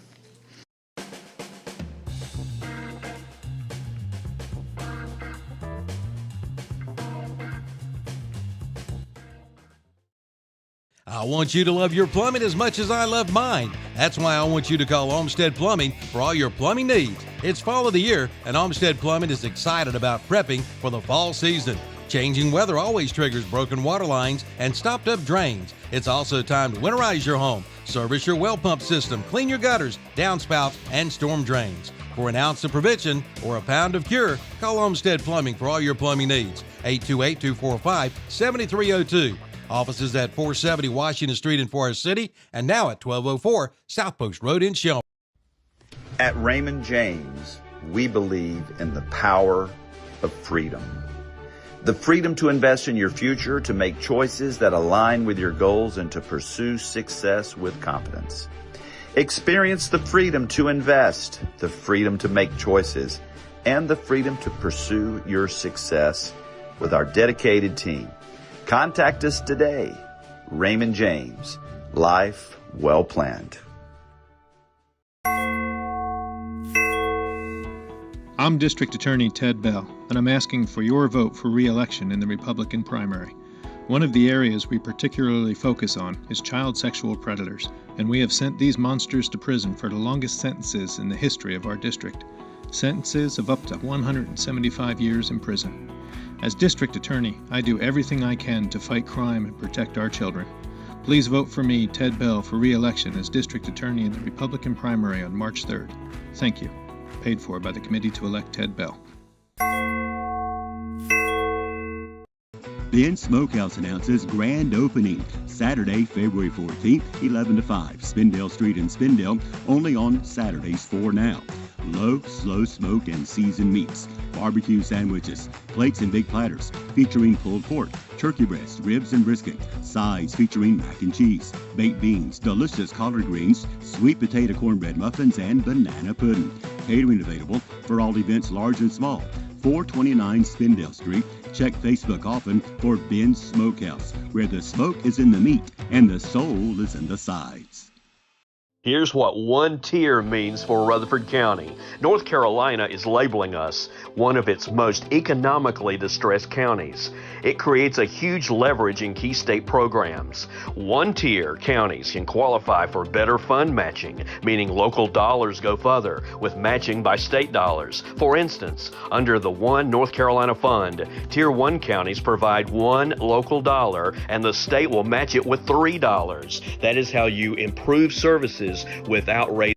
I want you to love your plumbing as much as I love mine. That's why I want you to call Olmsted Plumbing for all your plumbing needs. It's fall of the year, and Olmsted Plumbing is excited about prepping for the fall season. Changing weather always triggers broken water lines and stopped up drains. It's also time to winterize your home, service your well pump system, clean your gutters, downspouts, and storm drains. For an ounce of prevention or a pound of cure, call Olmsted Plumbing for all your plumbing needs. 828-245-7302. Offices at 470 Washington Street in Forest City and now at 1204 South Post Road in Shelby. At Raymond James, we believe in the power of freedom. The freedom to invest in your future, to make choices that align with your goals, and to pursue success with confidence. Experience the freedom to invest, the freedom to make choices, and the freedom to pursue your success with our dedicated team. Contact us today. Raymond James, life well planned. I'm District Attorney Ted Bell, and I'm asking for your vote for re-election in the Republican primary. One of the areas we particularly focus on is child sexual predators, and we have sent these monsters to prison for the longest sentences in the history of our district. Sentences of up to 175 years in prison. As District Attorney, I do everything I can to fight crime and protect our children. Please vote for me, Ted Bell, for re-election as District Attorney in the Republican primary on March 3rd. Thank you. Paid for by the Committee to Elect Ted Bell. Ben Smokehouse announces grand opening Saturday, February 14th, 11 to 5, Spindale Street in Spindale, only on Saturdays for now. low, slow smoke, and seasoned meats, barbecue sandwiches, plates and big platters featuring pulled pork, turkey breast, ribs, and brisket, sides featuring mac and cheese, baked beans, delicious collard greens, sweet potato cornbread muffins, and banana pudding. Catering available for all events large and small. 429 Spindale Street. Check Facebook often for Ben's Smokehouse, where the smoke is in the meat and the soul is in the sides. Here's what one tier means for Rutherford County. North Carolina is labeling us one of its most economically distressed counties. It creates a huge leverage in key state programs. One-tier counties can qualify for better fund matching, meaning local dollars go further with matching by state dollars. For instance, under the One North Carolina Fund, Tier 1 counties provide one local dollar and the state will match it with $3. That is how you improve services without raising.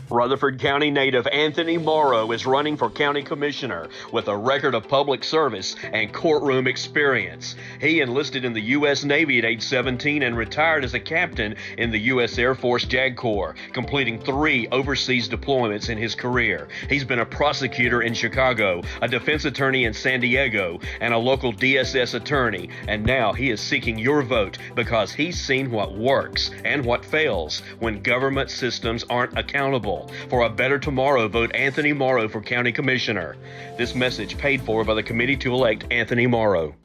Rutherford County native Anthony Morrow is running for county commissioner with a record of public service and courtroom experience. He enlisted in the U.S. Navy at age 17 and retired as a captain in the U.S. Air Force JAG Corps, completing 3 overseas deployments in his career. He's been a prosecutor in Chicago, a defense attorney in San Diego, and a local DSS attorney. And now he is seeking your vote because he's seen what works and what fails when government systems aren't accountable. For a better tomorrow, vote Anthony Morrow for County Commissioner. This message paid for by the committee to elect Anthony Morrow.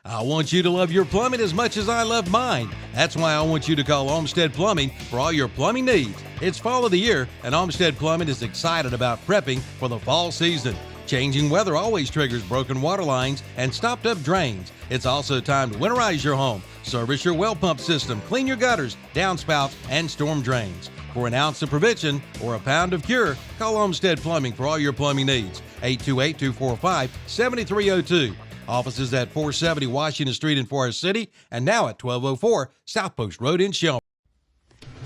I want you to love your plumbing as much as I love mine. That's why I want you to call Olmsted Plumbing for all your plumbing needs. It's fall of the year, and Olmsted Plumbing is excited about prepping for the fall season. Changing weather always triggers broken water lines and stopped up drains. It's also time to winterize your home, service your well pump system, clean your gutters, downspouts, and storm drains. For an ounce of prevention or a pound of cure, call Olmsted Plumbing for all your plumbing needs. 828-245-7302. Offices at 470 Washington Street in Forest City and now at 1204 South Post Road in Shelby.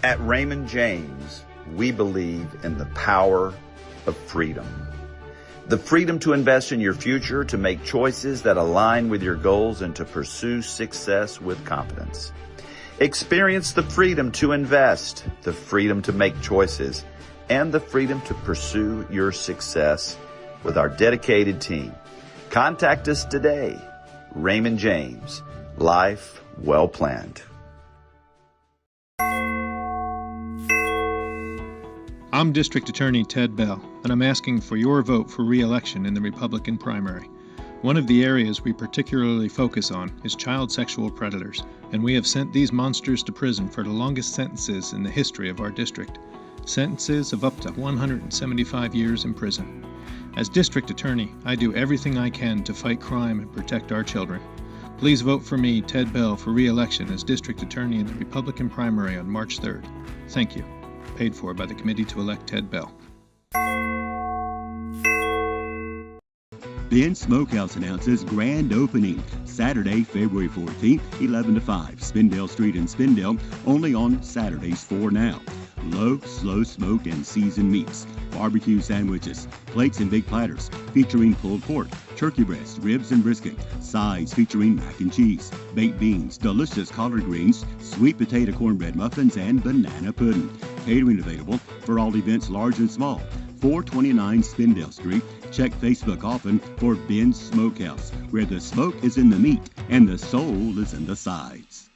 At Raymond James, we believe in the power of freedom. The freedom to invest in your future, to make choices that align with your goals, and to pursue success with confidence. Experience the freedom to invest, the freedom to make choices, and the freedom to pursue your success with our dedicated team. Contact us today. Raymond James, life well planned. I'm District Attorney Ted Bell, and I'm asking for your vote for re-election in the Republican primary. One of the areas we particularly focus on is child sexual predators, and we have sent these monsters to prison for the longest sentences in the history of our district. Sentences of up to 175 years in prison. As District Attorney, I do everything I can to fight crime and protect our children. Please vote for me, Ted Bell, for re-election as District Attorney in the Republican primary on March 3rd. Thank you. Paid for by the committee to elect Ted Bell. Ben's Smokehouse announces grand opening Saturday, February 14th, 11 to 5, Spindale Street in Spindale, only on Saturdays for now. Low, slow smoke, and seasoned meats, barbecue sandwiches, plates and big platters featuring pulled pork, turkey breast, ribs, and brisket, sides featuring mac and cheese, baked beans, delicious collard greens, sweet potato cornbread muffins, and banana pudding. Catering available for all events large and small. 429 Spindale Street. Check Facebook often for Ben's Smokehouse, where the smoke is in the meat and the soul is in the sides.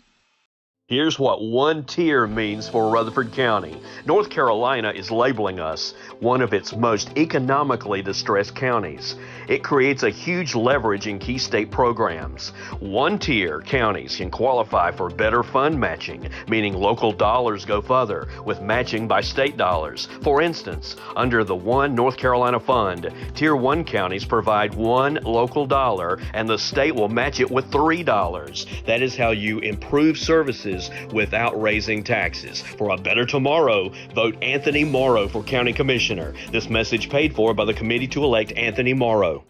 Here's what one tier means for Rutherford County. North Carolina is labeling us one of its most economically distressed counties. It creates a huge leverage in key state programs. One-tier counties can qualify for better fund matching, meaning local dollars go further with matching by state dollars. For instance, under the One North Carolina Fund, Tier 1 counties provide one local dollar and the state will match it with $3. That is how you improve services without raising taxes. For a better tomorrow, vote Anthony Morrow for County Commissioner. This message paid for by the committee to elect Anthony Morrow.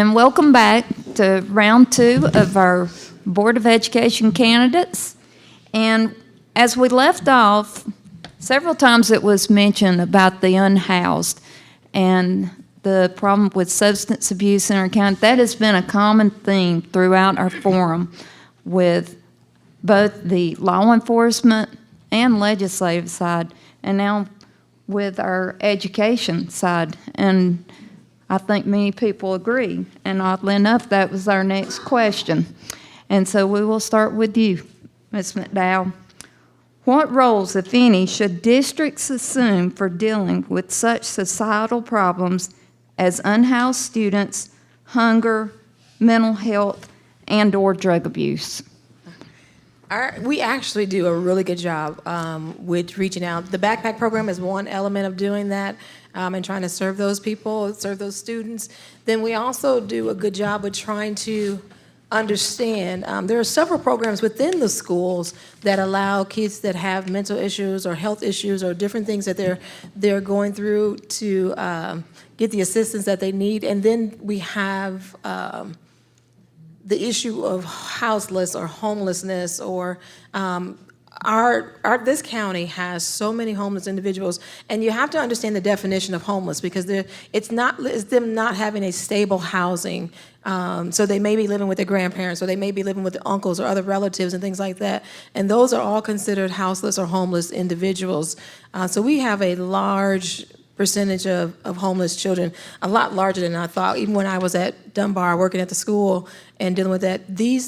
And welcome back to round 2 of our Board of Education candidates. And as we left off, several times it was mentioned about the unhoused and the problem with substance abuse in our county. That has been a common theme throughout our forum with both the law enforcement and legislative side, and now with our education side. And I think many people agree. And oddly enough, that was our next question. And so we will start with you, Ms. McDowell. What roles, if any, should districts assume for dealing with such societal problems as unhoused students, hunger, mental health, and/or drug abuse? We actually do a really good job with reaching out. The backpack program is one element of doing that and trying to serve those people, serve those students. Then we also do a good job with trying to understand. There are several programs within the schools that allow kids that have mental issues or health issues or different things that they're going through to get the assistance that they need. And then we have the issue of houseless or homelessness, or this county has so many homeless individuals, and you have to understand the definition of homeless, because it's them not having a stable housing. So they may be living with their grandparents, or they may be living with their uncles or other relatives and things like that, and those are all considered houseless or homeless individuals. So we have a large percentage of homeless children, a lot larger than I thought. Even when I was at Dunbar working at the school and dealing with that,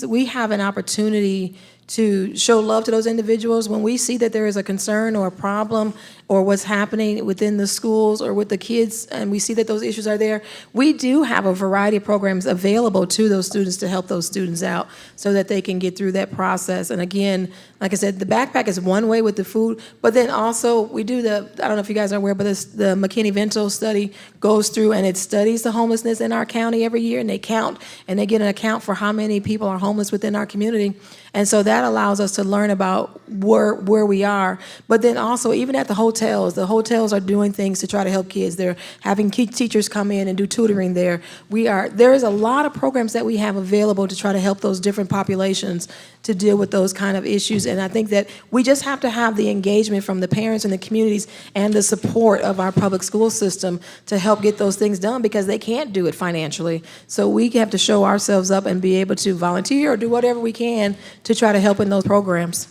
we have an opportunity to show love to those individuals. When we see that there is a concern or a problem or what's happening within the schools or with the kids, and we see that those issues are there, we do have a variety of programs available to those students to help those students out so that they can get through that process. And again, like I said, the backpack is one way with the food, but then also we do I don't know if you guys are aware, but the McKinney-Vento study goes through and it studies the homelessness in our county every year, and they count, and they get an account for how many people are homeless within our community. And so that allows us to learn about where we are. But then also, even at the hotels are doing things to try to help kids. They're having teachers come in and do tutoring there. There is a lot of programs that we have available to try to help those different populations to deal with those kind of issues. And I think that we just have to have the engagement from the parents and the communities and the support of our public school system to help get those things done, because they can't do it financially. So we have to show ourselves up and be able to volunteer or do whatever we can to try to help in those programs.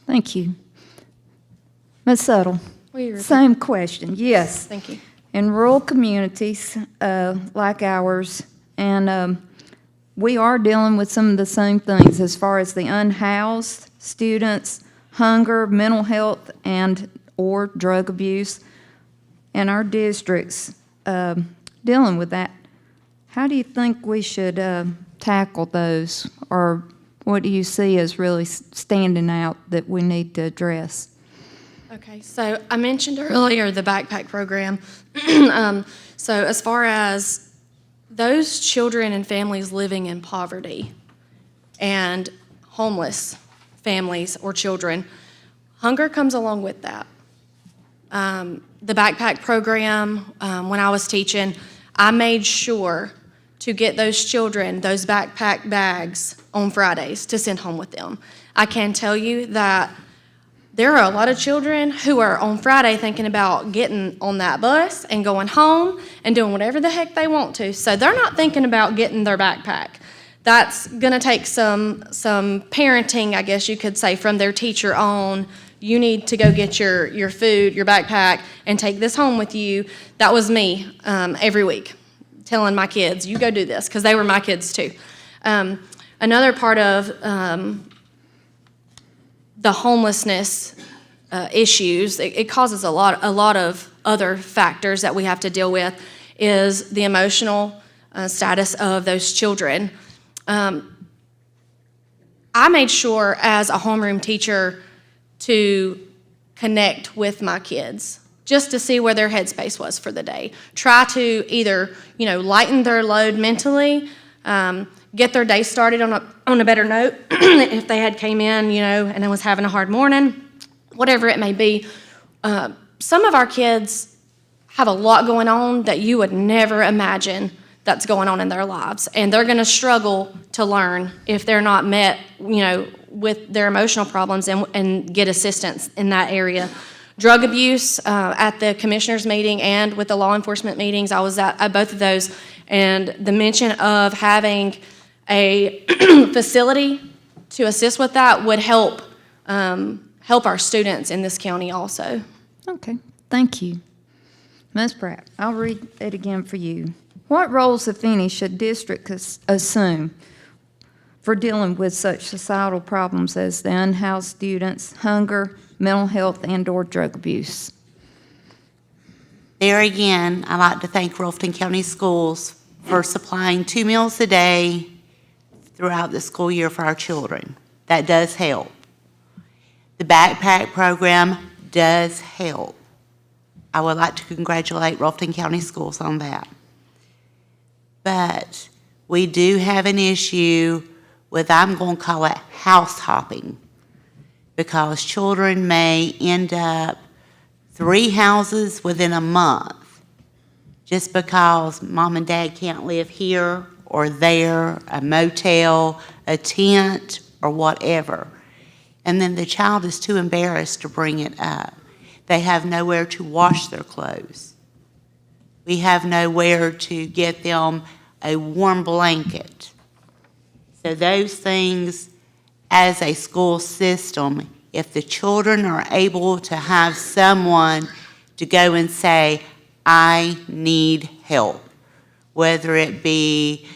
Thank you. Ms. Suttle, same question. Yes. Thank you. In rural communities like ours, and we are dealing with some of the same things as far as the unhoused students, hunger, mental health, and/or drug abuse, and our districts dealing with that. How do you think we should tackle those, or what do you see as really standing out that we need to address? Okay, so I mentioned earlier the backpack program. So as far as those children and families living in poverty and homeless families or children, hunger comes along with that. The backpack program, when I was teaching, I made sure to get those children those backpack bags on Fridays to send home with them. I can tell you that there are a lot of children who are on Friday thinking about getting on that bus and going home and doing whatever the heck they want to. So they're not thinking about getting their backpack. That's going to take some parenting, I guess you could say, from their teacher on. You need to go get your food, your backpack, and take this home with you. That was me every week, telling my kids, you go do this, because they were my kids too. Another part of the homelessness issues, it causes a lot of other factors that we have to deal with, is the emotional status of those children. I made sure as a homeroom teacher to connect with my kids just to see where their headspace was for the day. Try to either, lighten their load mentally, get their day started on a better note if they had came in, and was having a hard morning, whatever it may be. Some of our kids have a lot going on that you would never imagine that's going on in their lives. And they're going to struggle to learn if they're not met, with their emotional problems and get assistance in that area. Drug abuse, at the commissioners meeting and with the law enforcement meetings, I was at both of those, and the mention of having a facility to assist with that would help our students in this county also. Okay, thank you. Ms. Pratt, I'll read it again for you. What roles, if any, should districts assume for dealing with such societal problems as the unhoused students, hunger, mental health, and/or drug abuse? There again, I'd like to thank Rutherford County Schools for supplying 2 meals a day throughout the school year for our children. That does help. The backpack program does help. I would like to congratulate Rutherford County Schools on that. But we do have an issue with, I'm going to call it house hopping, because children may end up 3 houses within a month just because mom and dad can't live here or there, a motel, a tent, or whatever. And then the child is too embarrassed to bring it up. They have nowhere to wash their clothes. We have nowhere to get them a warm blanket. So those things, as a school system, if the children are able to have someone to go and say, I need help, whether it be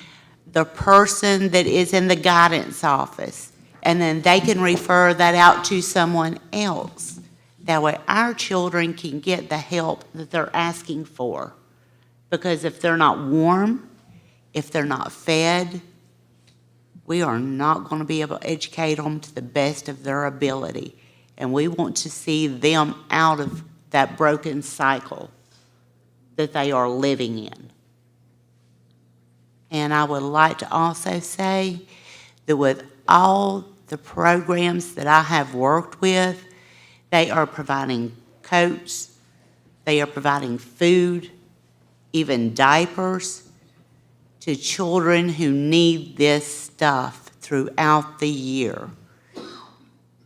the person that is in the guidance office, and then they can refer that out to someone else. That way our children can get the help that they're asking for. Because if they're not warm, if they're not fed, we are not going to be able to educate them to the best of their ability. And we want to see them out of that broken cycle that they are living in. And I would like to also say that with all the programs that I have worked with, they are providing coats, they are providing food, even diapers to children who need this stuff throughout the year.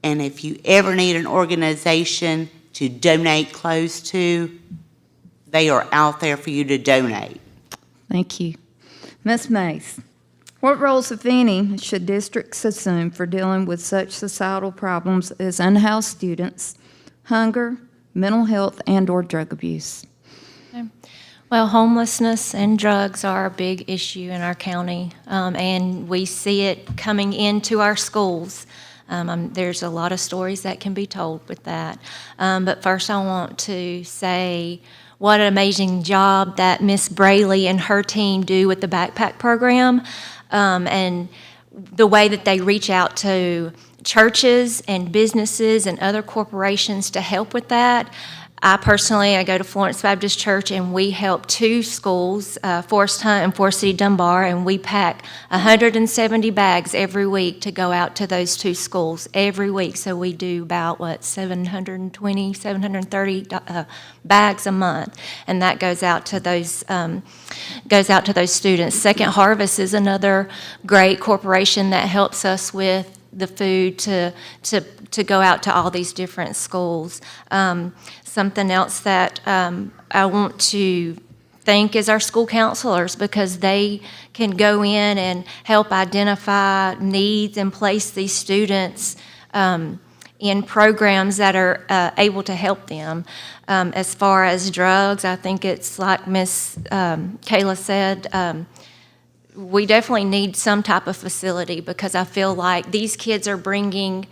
And if you ever need an organization to donate clothes to, they are out there for you to donate. Thank you. Ms. Mays, what roles, if any, should districts assume for dealing with such societal problems as unhoused students, hunger, mental health, and/or drug abuse? Well, homelessness and drugs are a big issue in our county, and we see it coming into our schools. There's a lot of stories that can be told with that. But first I want to say what an amazing job that Miss Braley and her team do with the backpack program, and the way that they reach out to churches and businesses and other corporations to help with that. I go to Florence Baptist Church, and we help 2 schools, Forest Hunt and Forest City Dunbar, and we pack 170 bags every week to go out to those 2 schools every week. So we do about, 720, 730 bags a month, and that goes out to those students. Second Harvest is another great corporation that helps us with the food to go out to all these different schools. Something else that I want to thank is our school counselors, because they can go in and help identify needs and place these students in programs that are able to help them. As far as drugs, I think it's like Miss Kayla said, we definitely need some type of facility, because I feel like these kids are coming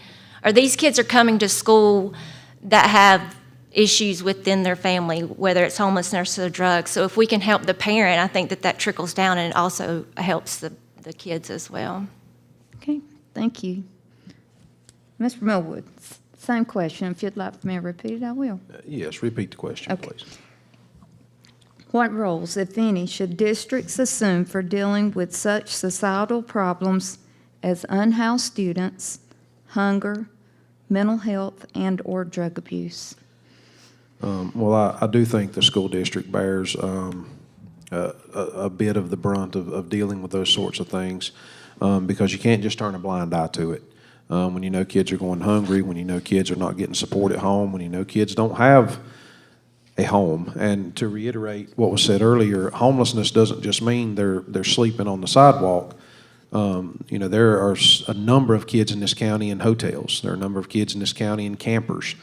to school that have issues within their family, whether it's homelessness or drugs. So if we can help the parent, I think that trickles down and it also helps the kids as well. Okay, thank you. Mr. Millwood, same question. If you'd like me to repeat it, I will. Yes, repeat the question, Okay. please. What roles, if any, should districts assume for dealing with such societal problems as unhoused students, hunger, mental health, and/or drug abuse? Well, I do think the school district bears a bit of the brunt of dealing with those sorts of things, because you can't just turn a blind eye to it. When you know kids are going hungry, when you know kids are not getting support at home, when you know kids don't have a home. And to reiterate what was said earlier, homelessness doesn't just mean they're sleeping on the sidewalk. There are a number of kids in this county in hotels. There are a number of kids in this county in campers.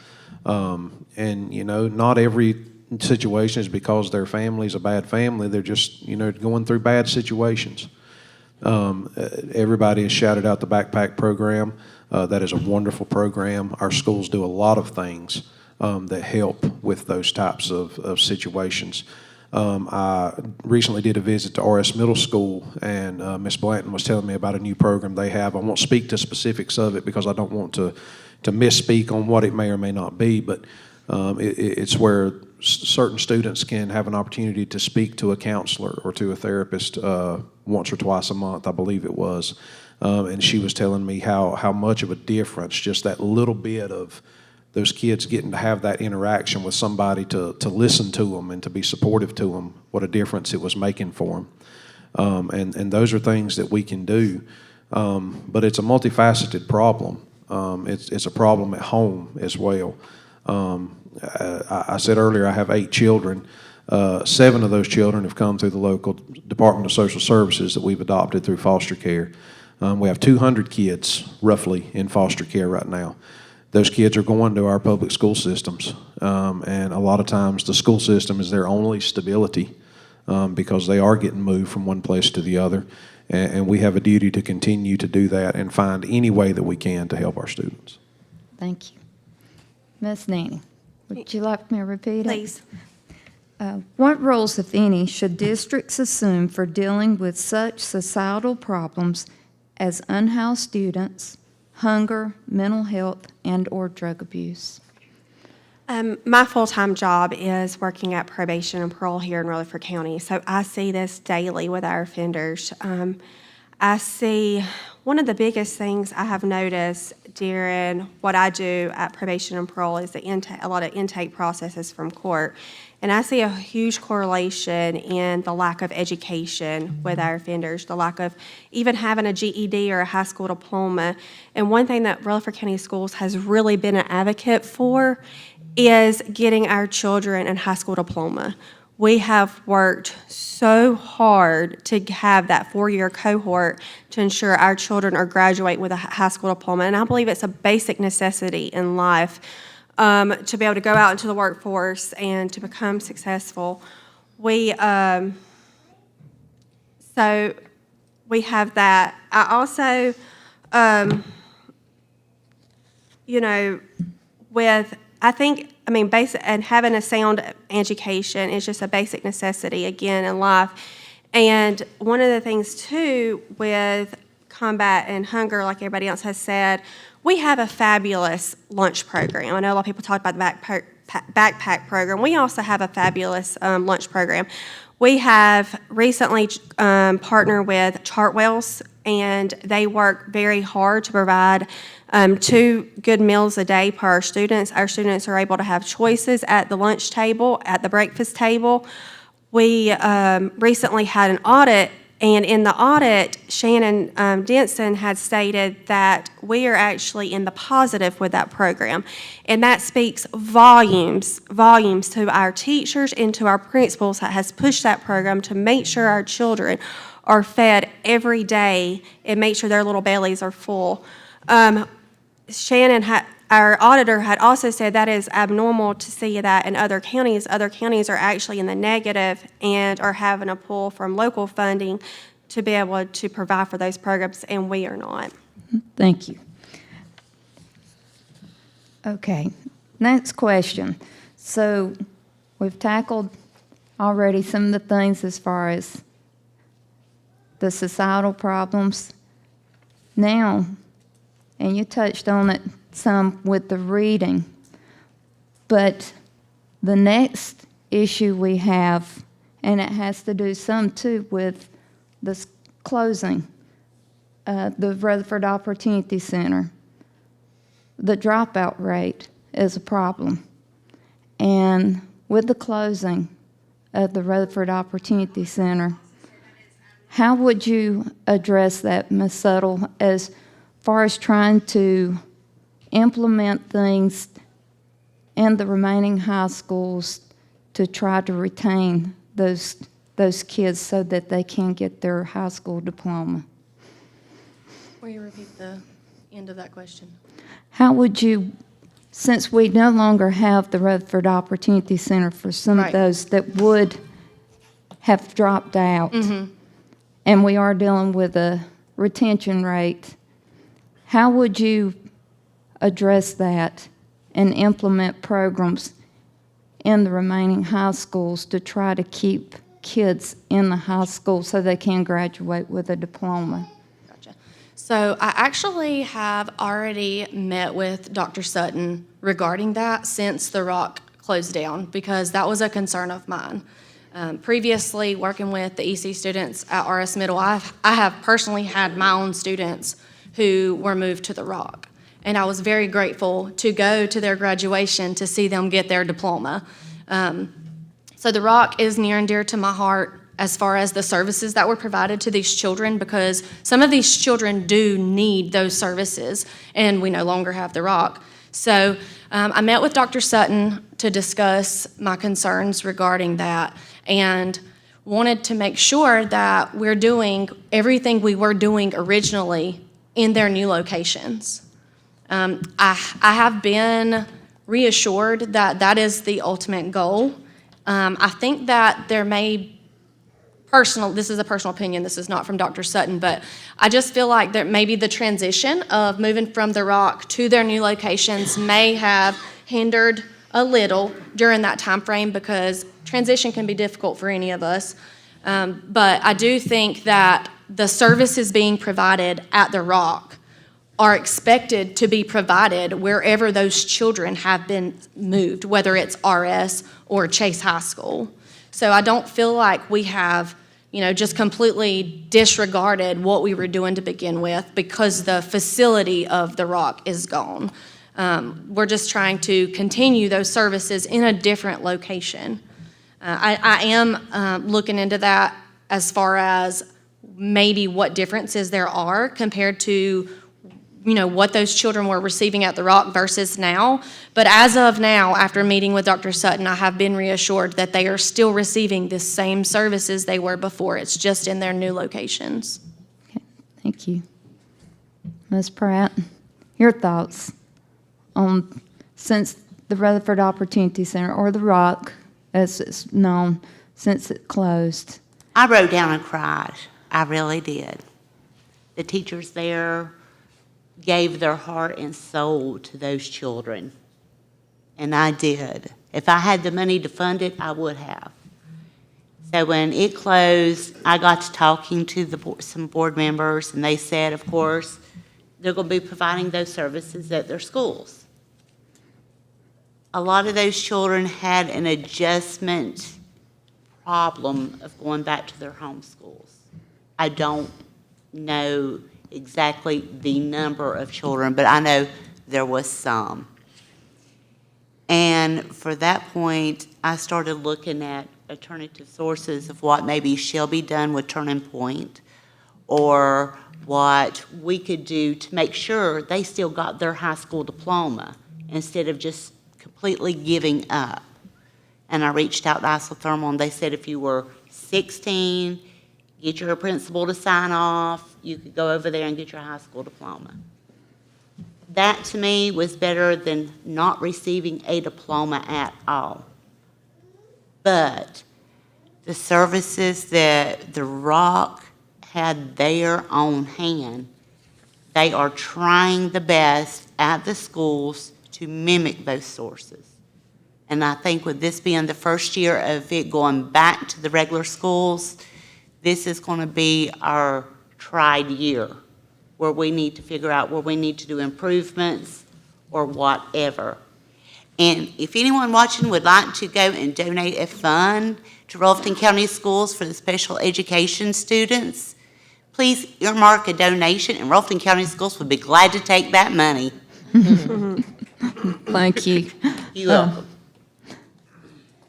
Not every situation is because their family's a bad family. They're just, going through bad situations. Everybody has shouted out the backpack program. That is a wonderful program. Our schools do a lot of things that help with those types of situations. I recently did a visit to RS Middle School, and Ms. Blanton was telling me about a new program they have. I won't speak to specifics of it because I don't want to misspeak on what it may or may not be, but it's where certain students can have an opportunity to speak to a counselor or to a therapist once or twice a month, I believe it was. And she was telling me how much of a difference just that little bit of those kids getting to have that interaction with somebody to listen to them and to be supportive to them, what a difference it was making for them. And those are things that we can do. But it's a multifaceted problem. It's a problem at home as well. I said earlier I have 8 children. 7 of those children have come through the local Department of Social Services that we've adopted through foster care. We have 200 kids roughly in foster care right now. Those kids are going to our public school systems, and a lot of times the school system is their only stability because they are getting moved from one place to the other, and we have a duty to continue to do that and find any way that we can to help our students. Thank you. Ms. Nanny, would you like me to repeat it? Please. What roles, if any, should districts assume for dealing with such societal problems as unhoused students, hunger, mental health, and/or drug abuse? My full-time job is working at probation and parole here in Rutherford County, so I see this daily with our offenders. I see one of the biggest things I have noticed during what I do at probation and parole is a lot of intake processes from court. And I see a huge correlation in the lack of education with our offenders, the lack of even having a GED or a high school diploma. And one thing that Rutherford County Schools has really been an advocate for is getting our children a high school diploma. We have worked so hard to have that 4-year cohort to ensure our children are graduating with a high school diploma. And I believe it's a basic necessity in life to be able to go out into the workforce and to become successful. So we have that. I also, basic and having a sound education is just a basic necessity again in life. And one of the things too with combat and hunger, like everybody else has said, we have a fabulous lunch program. I know a lot of people talk about the backpack program. We also have a fabulous lunch program. We have recently partnered with Chartwell's, and they work very hard to provide 2 good meals a day per our students. Our students are able to have choices at the lunch table, at the breakfast table. We recently had an audit, and in the audit, Shannon Denson had stated that we are actually in the positive with that program. And that speaks volumes to our teachers and to our principals that has pushed that program to make sure our children are fed every day and make sure their little bellies are full. Our auditor had also said that is abnormal to see that in other counties. Other counties are actually in the negative and are having a pull from local funding to be able to provide for those programs, and we are not. Thank you. Okay, next question. So we've tackled already some of the things as far as the societal problems. Now, and you touched on it some with the reading, but the next issue we have, and it has to do some too with this closing, the Rutherford Opportunity Center. The dropout rate is a problem. And with the closing of the Rutherford Opportunity Center. How would you address that, Ms. Suttle, as far as trying to implement things in the remaining high schools to try to retain those kids so that they can get their high school diploma? Will you repeat the end of that question? How would you, since we no longer have the Rutherford Opportunity Center for some of Right. those that would have dropped out, and we are dealing with a retention rate, how would you address that and implement programs in the remaining high schools to try to keep kids in the high school so they can graduate with a diploma? Gotcha. So I actually have already met with Dr. Sutton regarding that since the Rock closed down, because that was a concern of mine. Previously, working with the EC students at RS Middle, I have personally had my own students who were moved to the Rock. And I was very grateful to go to their graduation to see them get their diploma. So the Rock is near and dear to my heart as far as the services that were provided to these children, because some of these children do need those services, and we no longer have the Rock. So I met with Dr. Sutton to discuss my concerns regarding that, and wanted to make sure that we're doing everything we were doing originally in their new locations. I have been reassured that that is the ultimate goal. I think that there may this is a personal opinion, this is not from Dr. Sutton, but I just feel like that maybe the transition of moving from the Rock to their new locations may have hindered a little during that time frame, because transition can be difficult for any of us. But I do think that the services being provided at the Rock are expected to be provided wherever those children have been moved, whether it's RS or Chase High School. So I don't feel like we have, just completely disregarded what we were doing to begin with because the facility of the Rock is gone. We're just trying to continue those services in a different location. I am looking into that as far as maybe what differences there are compared to what those children were receiving at the Rock versus now. But as of now, after meeting with Dr. Sutton, I have been reassured that they are still receiving the same services they were before. It's just in their new locations. Okay, thank you. Ms. Pratt, your thoughts on, since the Rutherford Opportunity Center, or the Rock as it's known, since it closed? I wrote down and cried. I really did. The teachers there gave their heart and soul to those children. And I did. If I had the money to fund it, I would have. So when it closed, I got to talking to some board members, and they said, of course, they're going to be providing those services at their schools. A lot of those children had an adjustment problem of going back to their home schools. I don't know exactly the number of children, but I know there was some. And for that point, I started looking at alternative sources of what maybe shall be done with Turning Point, or what we could do to make sure they still got their high school diploma instead of just completely giving up. And I reached out to isothermal, and they said if you were 16, get your principal to sign off, you could go over there and get your high school diploma. That, to me, was better than not receiving a diploma at all. But the services that the Rock had there on hand, they are trying the best at the schools to mimic those sources. And I think with this being the first year of it going back to the regular schools, this is going to be our tried year where we need to figure out where we need to do improvements or whatever. And if anyone watching would like to go and donate a fund to Rutherford County Schools for the special education students, please earmark a donation, and Rutherford County Schools would be glad to take that money. Thank you. You're welcome.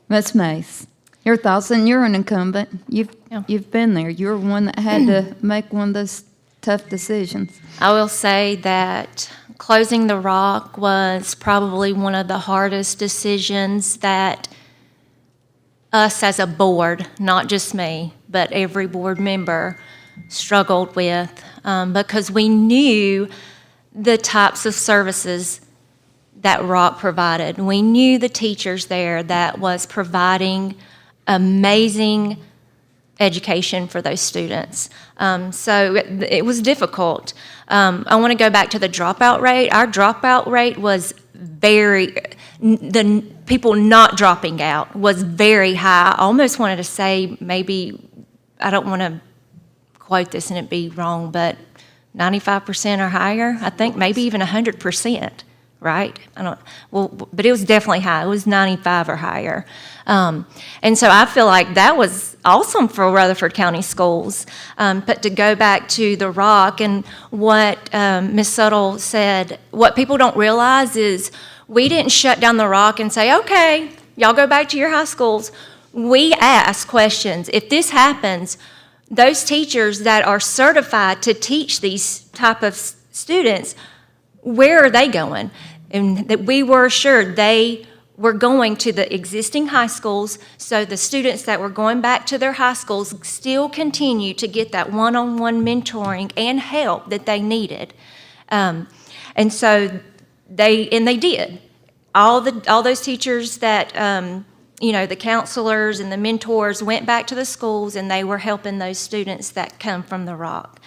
Ms. Mace. Your thoughts, and you're an incumbent. Yeah. You've been there. You're one that had to make one of those tough decisions. I will say that closing the Rock was probably one of the hardest decisions that us as a board, not just me, but every board member struggled with, because we knew the types of services that Rock provided. We knew the teachers there that was providing amazing education for those students. So it was difficult. I want to go back to the dropout rate. Our dropout rate was the people not dropping out was very high. I almost wanted to say maybe, I don't want to quote this and it be wrong, but 95% or higher. I think maybe even 100%. Right? But it was definitely high. It was 95 or higher. And so I feel like that was awesome for Rutherford County Schools. But to go back to the Rock and what Ms. Suttle said, what people don't realize is we didn't shut down the Rock and say, okay, y'all go back to your high schools. We ask questions. If this happens, those teachers that are certified to teach these type of students, where are they going? And that we were assured they were going to the existing high schools, so the students that were going back to their high schools still continue to get that one-on-one mentoring and help that they needed. And so they did. All those teachers that, the counselors and the mentors went back to the schools, and they were helping those students that come from the Rock.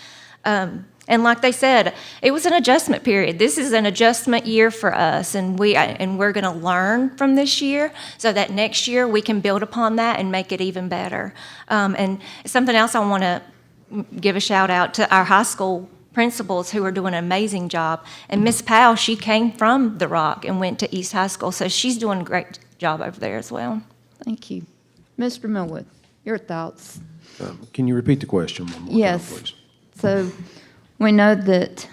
And like they said, it was an adjustment period. This is an adjustment year for us, and we're going to learn from this year so that next year we can build upon that and make it even better. And something else I want to give a shout out to our high school principals who are doing an amazing job. And Miss Powell, she came from the Rock and went to East High School, so she's doing a great job over there as well. Thank you. Mr. Millwood, your thoughts? Can you repeat the question one more Yes. time, please? So we know that,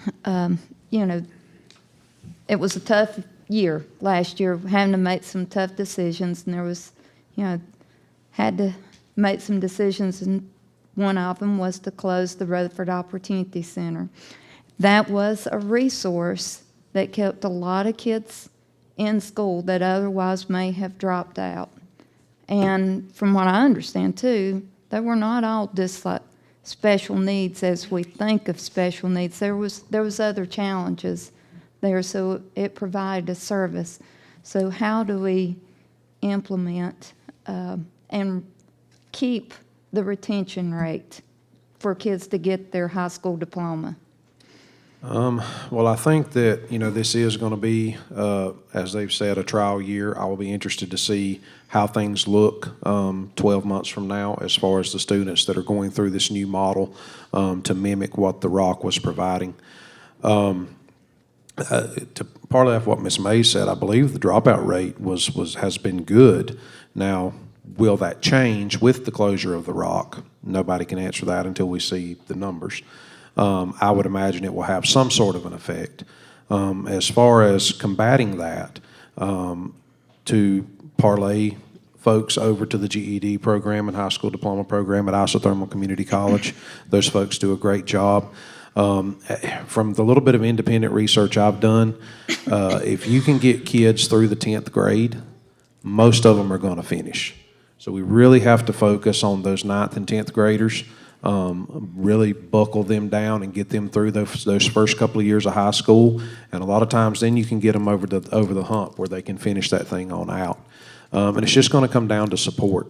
it was a tough year last year, having to make some tough decisions, and there was, had to make some decisions, and one of them was to close the Rutherford Opportunity Center. That was a resource that kept a lot of kids in school that otherwise may have dropped out. And from what I understand, too, they were not all just like special needs as we think of special needs. There was other challenges there, so it provided a service. So how do we implement and keep the retention rate for kids to get their high school diploma? Well, I think that, this is going to be, as they've said, a trial year. I will be interested to see how things look 12 months from now as far as the students that are going through this new model to mimic what the Rock was providing. To parlay off what Ms. May said, I believe the dropout rate has been good. Now, will that change with the closure of the Rock? Nobody can answer that until we see the numbers. I would imagine it will have some sort of an effect. As far as combating that, to parlay folks over to the GED program and high school diploma program at Isothermal Community College, those folks do a great job. From the little bit of independent research I've done, if you can get kids through the 10th grade, most of them are going to finish. So we really have to focus on those 9th and 10th graders. Really buckle them down and get them through those first couple of years of high school, and a lot of times then you can get them over the hump where they can finish that thing on out. And it's just going to come down to support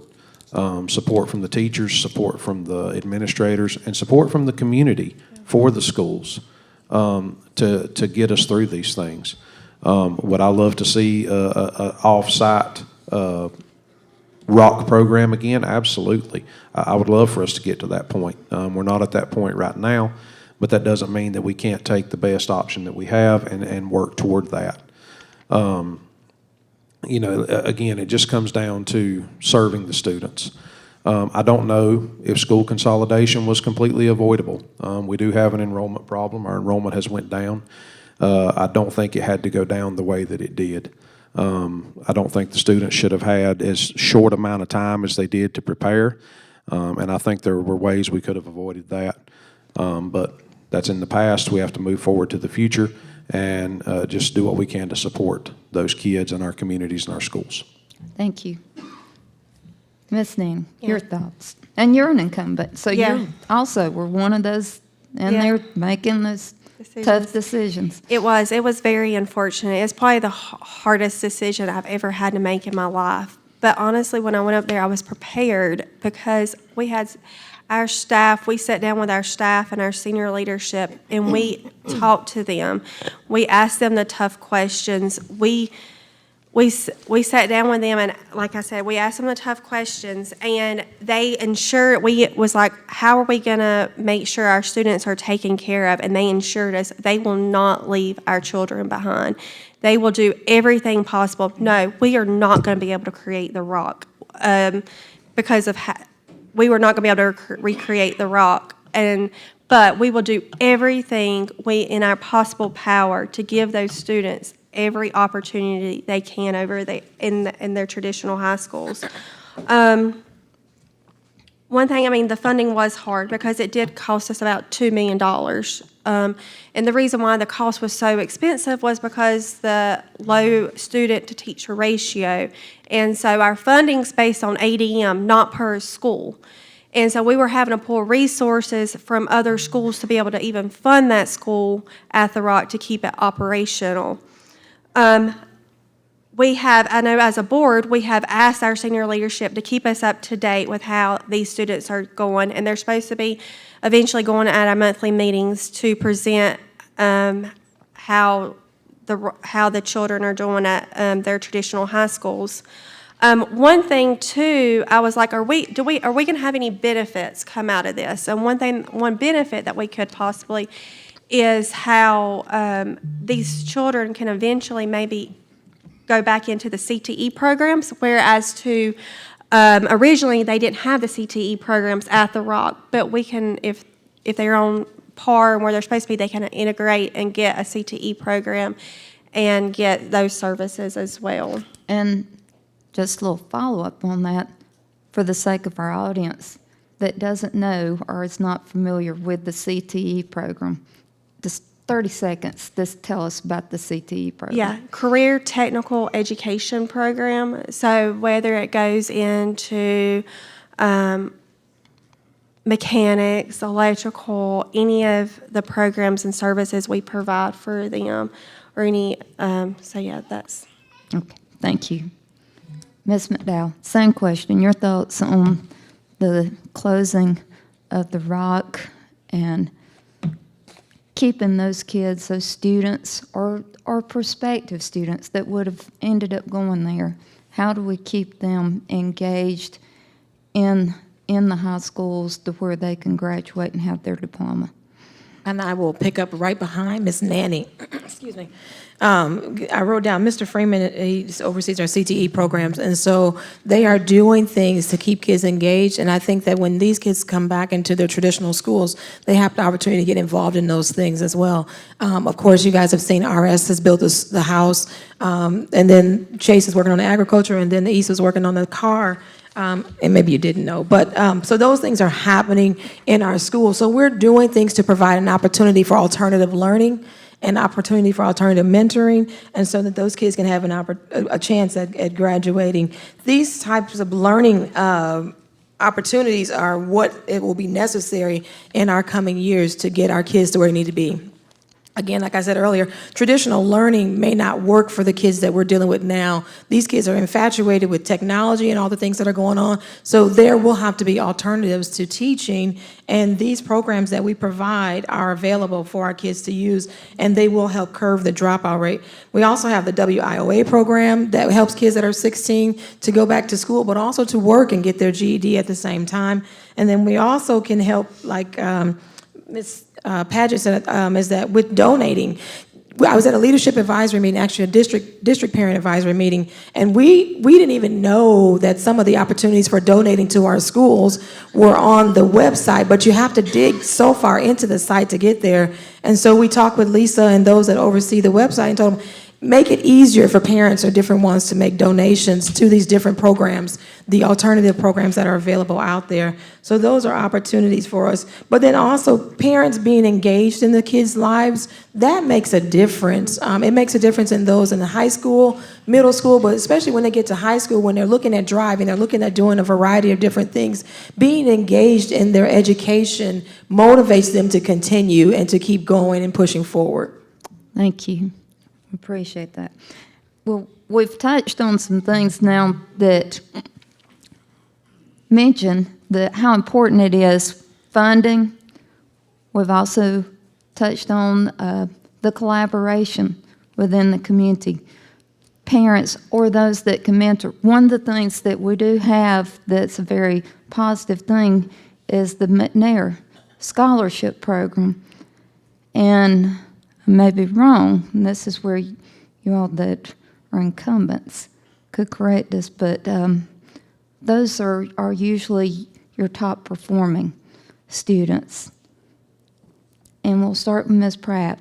from the teachers, support from the administrators, and support from the community for the schools to get us through these things. Would I love to see a off-site Rock program again? Absolutely. I would love for us to get to that point. We're not at that point right now, but that doesn't mean that we can't take the best option that we have and work toward that. Again, it just comes down to serving the students. I don't know if school consolidation was completely avoidable. We do have an enrollment problem. Our enrollment has went down. I don't think it had to go down the way that it did. I don't think the students should have had as short amount of time as they did to prepare, and I think there were ways we could have avoided that. But that's in the past. We have to move forward to the future and just do what we can to support those kids in our communities and our schools. Thank you. Ms. Nan, your thoughts? And you're an incumbent, so you also were one of those in there making those tough decisions. It was very unfortunate. It's probably the hardest decision I've ever had to make in my life. But honestly, when I went up there, I was prepared because we had our staff, we sat down with our staff and our senior leadership, and we talked to them. We asked them the tough questions. We sat down with them, and like I said, we asked them the tough questions, and they ensured, it was like, how are we going to make sure our students are taken care of? And they ensured us they will not leave our children behind. They will do everything possible. No, we are not going to be able to create the rock because of we were not going to be able to recreate the rock. But we will do everything in our possible power to give those students every opportunity they can in their traditional high schools. One thing, the funding was hard because it did cost us about $2 million. And the reason why the cost was so expensive was because the low student to teacher ratio. And so our funding's based on ADM, not per school. And so we were having to pull resources from other schools to be able to even fund that school at the Rock to keep it operational. I know as a board, we have asked our senior leadership to keep us up to date with how these students are going, and they're supposed to be eventually going at our monthly meetings to present how the children are doing at their traditional high schools. One thing too, I was like, are we going to have any benefits come out of this? And one benefit that we could possibly is how these children can eventually maybe go back into the CTE programs, whereas originally they didn't have the CTE programs at the Rock, but we can, if they're on par and where they're supposed to be, they can integrate and get a CTE program and get those services as well. And just a little follow-up on that, for the sake of our audience that doesn't know or is not familiar with the CTE program, just 30 seconds, just tell us about the CTE program. Yeah, Career Technical Education Program. So whether it goes into mechanics, electrical, any of the programs and services we provide for them, or any, that's. Okay, thank you. Ms. McDowell, same question. Your thoughts on the closing of the Rock and keeping those kids, those students, or prospective students that would have ended up going there? How do we keep them engaged in the high schools to where they can graduate and have their diploma? And I will pick up right behind Ms. Nanny. Excuse me. I wrote down Mr. Freeman, he oversees our CTE programs, and so they are doing things to keep kids engaged, and I think that when these kids come back into their traditional schools, they have the opportunity to get involved in those things as well. Of course, you guys have seen RS has built the house, and then Chase is working on the agriculture, and then the East is working on the car. And maybe you didn't know, but so those things are happening in our schools. So we're doing things to provide an opportunity for alternative learning, an opportunity for alternative mentoring, and so that those kids can have a chance at graduating. These types of learning opportunities are what it will be necessary in our coming years to get our kids to where they need to be. Again, like I said earlier, traditional learning may not work for the kids that we're dealing with now. These kids are infatuated with technology and all the things that are going on. So there will have to be alternatives to teaching, and these programs that we provide are available for our kids to use, and they will help curb the dropout rate. We also have the WIOA program that helps kids that are 16 to go back to school, but also to work and get their GED at the same time. And then we also can help, like Ms. Padgett said, is that with donating. I was at a leadership advisory meeting, actually a district parent advisory meeting, and we didn't even know that some of the opportunities for donating to our schools were on the website, but you have to dig so far into the site to get there. And so we talked with Lisa and those that oversee the website and told them, make it easier for parents or different ones to make donations to these different programs, the alternative programs that are available out there. So those are opportunities for us. But then also parents being engaged in the kids' lives, that makes a difference. It makes a difference in those in the high school, middle school, but especially when they get to high school, when they're looking at driving, they're looking at doing a variety of different things. Being engaged in their education motivates them to continue and to keep going and pushing forward. Thank you. Appreciate that. Well, we've touched on some things now that mention how important it is funding. We've also touched on the collaboration within the community, parents or those that can mentor. One of the things that we do have that's a very positive thing is the McNair Scholarship Program. And I may be wrong, and this is where you all that are incumbents could correct us, but those are usually your top performing students. And we'll start with Ms. Pratt.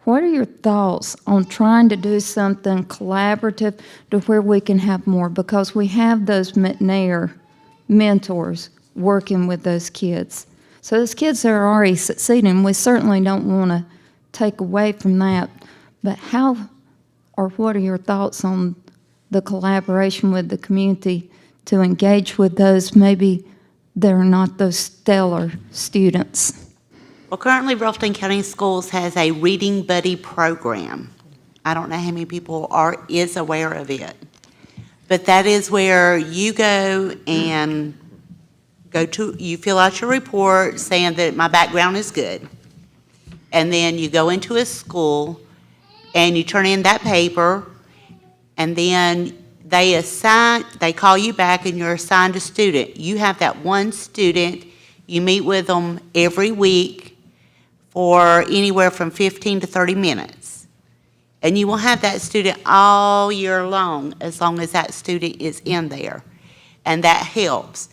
What are your thoughts on trying to do something collaborative to where we can have more? Because we have those McNair mentors working with those kids. So those kids that are already succeeding, we certainly don't want to take away from that, but how or what are your thoughts on the collaboration with the community to engage with those maybe that are not those stellar students? Well, currently Rutherford County Schools has a Reading Buddy program. I don't know how many people is aware of it, but that is where you go and you fill out your report saying that my background is good. And then you go into a school and you turn in that paper, and then they call you back and you're assigned a student. You have that one student, you meet with them every week for anywhere from 15 to 30 minutes. And you will have that student all year long as that student is in there. And that helps.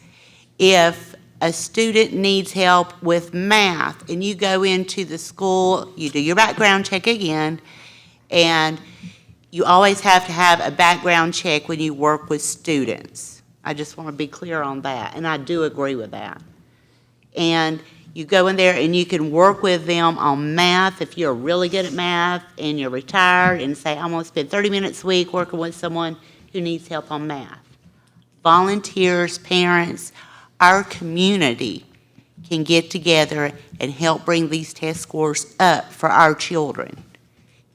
If a student needs help with math and you go into the school, you do your background check again, and you always have to have a background check when you work with students. I just want to be clear on that, and I do agree with that. And you go in there and you can work with them on math if you're really good at math and you're retired, and say, I'm going to spend 30 minutes a week working with someone who needs help on math. Volunteers, parents, our community can get together and help bring these test scores up for our children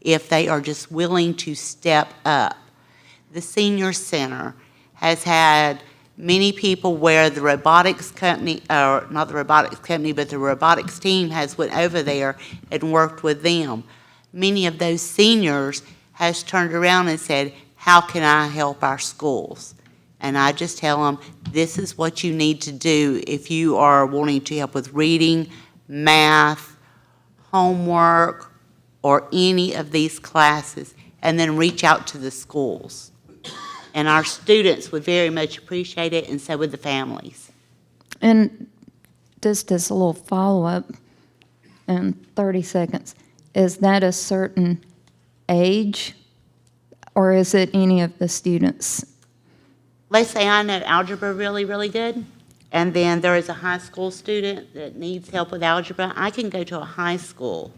if they are just willing to step up. The Senior Center has had many people where the robotics company, or not the robotics company, but the robotics team has went over there and worked with them. Many of those seniors has turned around and said, how can I help our schools? And I just tell them, this is what you need to do if you are wanting to help with reading, math, homework, or any of these classes, and then reach out to the schools. And our students would very much appreciate it, and so would the families. And just as a little follow-up in 30 seconds, is that a certain age, or is it any of the students? Let's say I know algebra really, really good, and then there is a high school student that needs help with algebra. I can go to a high school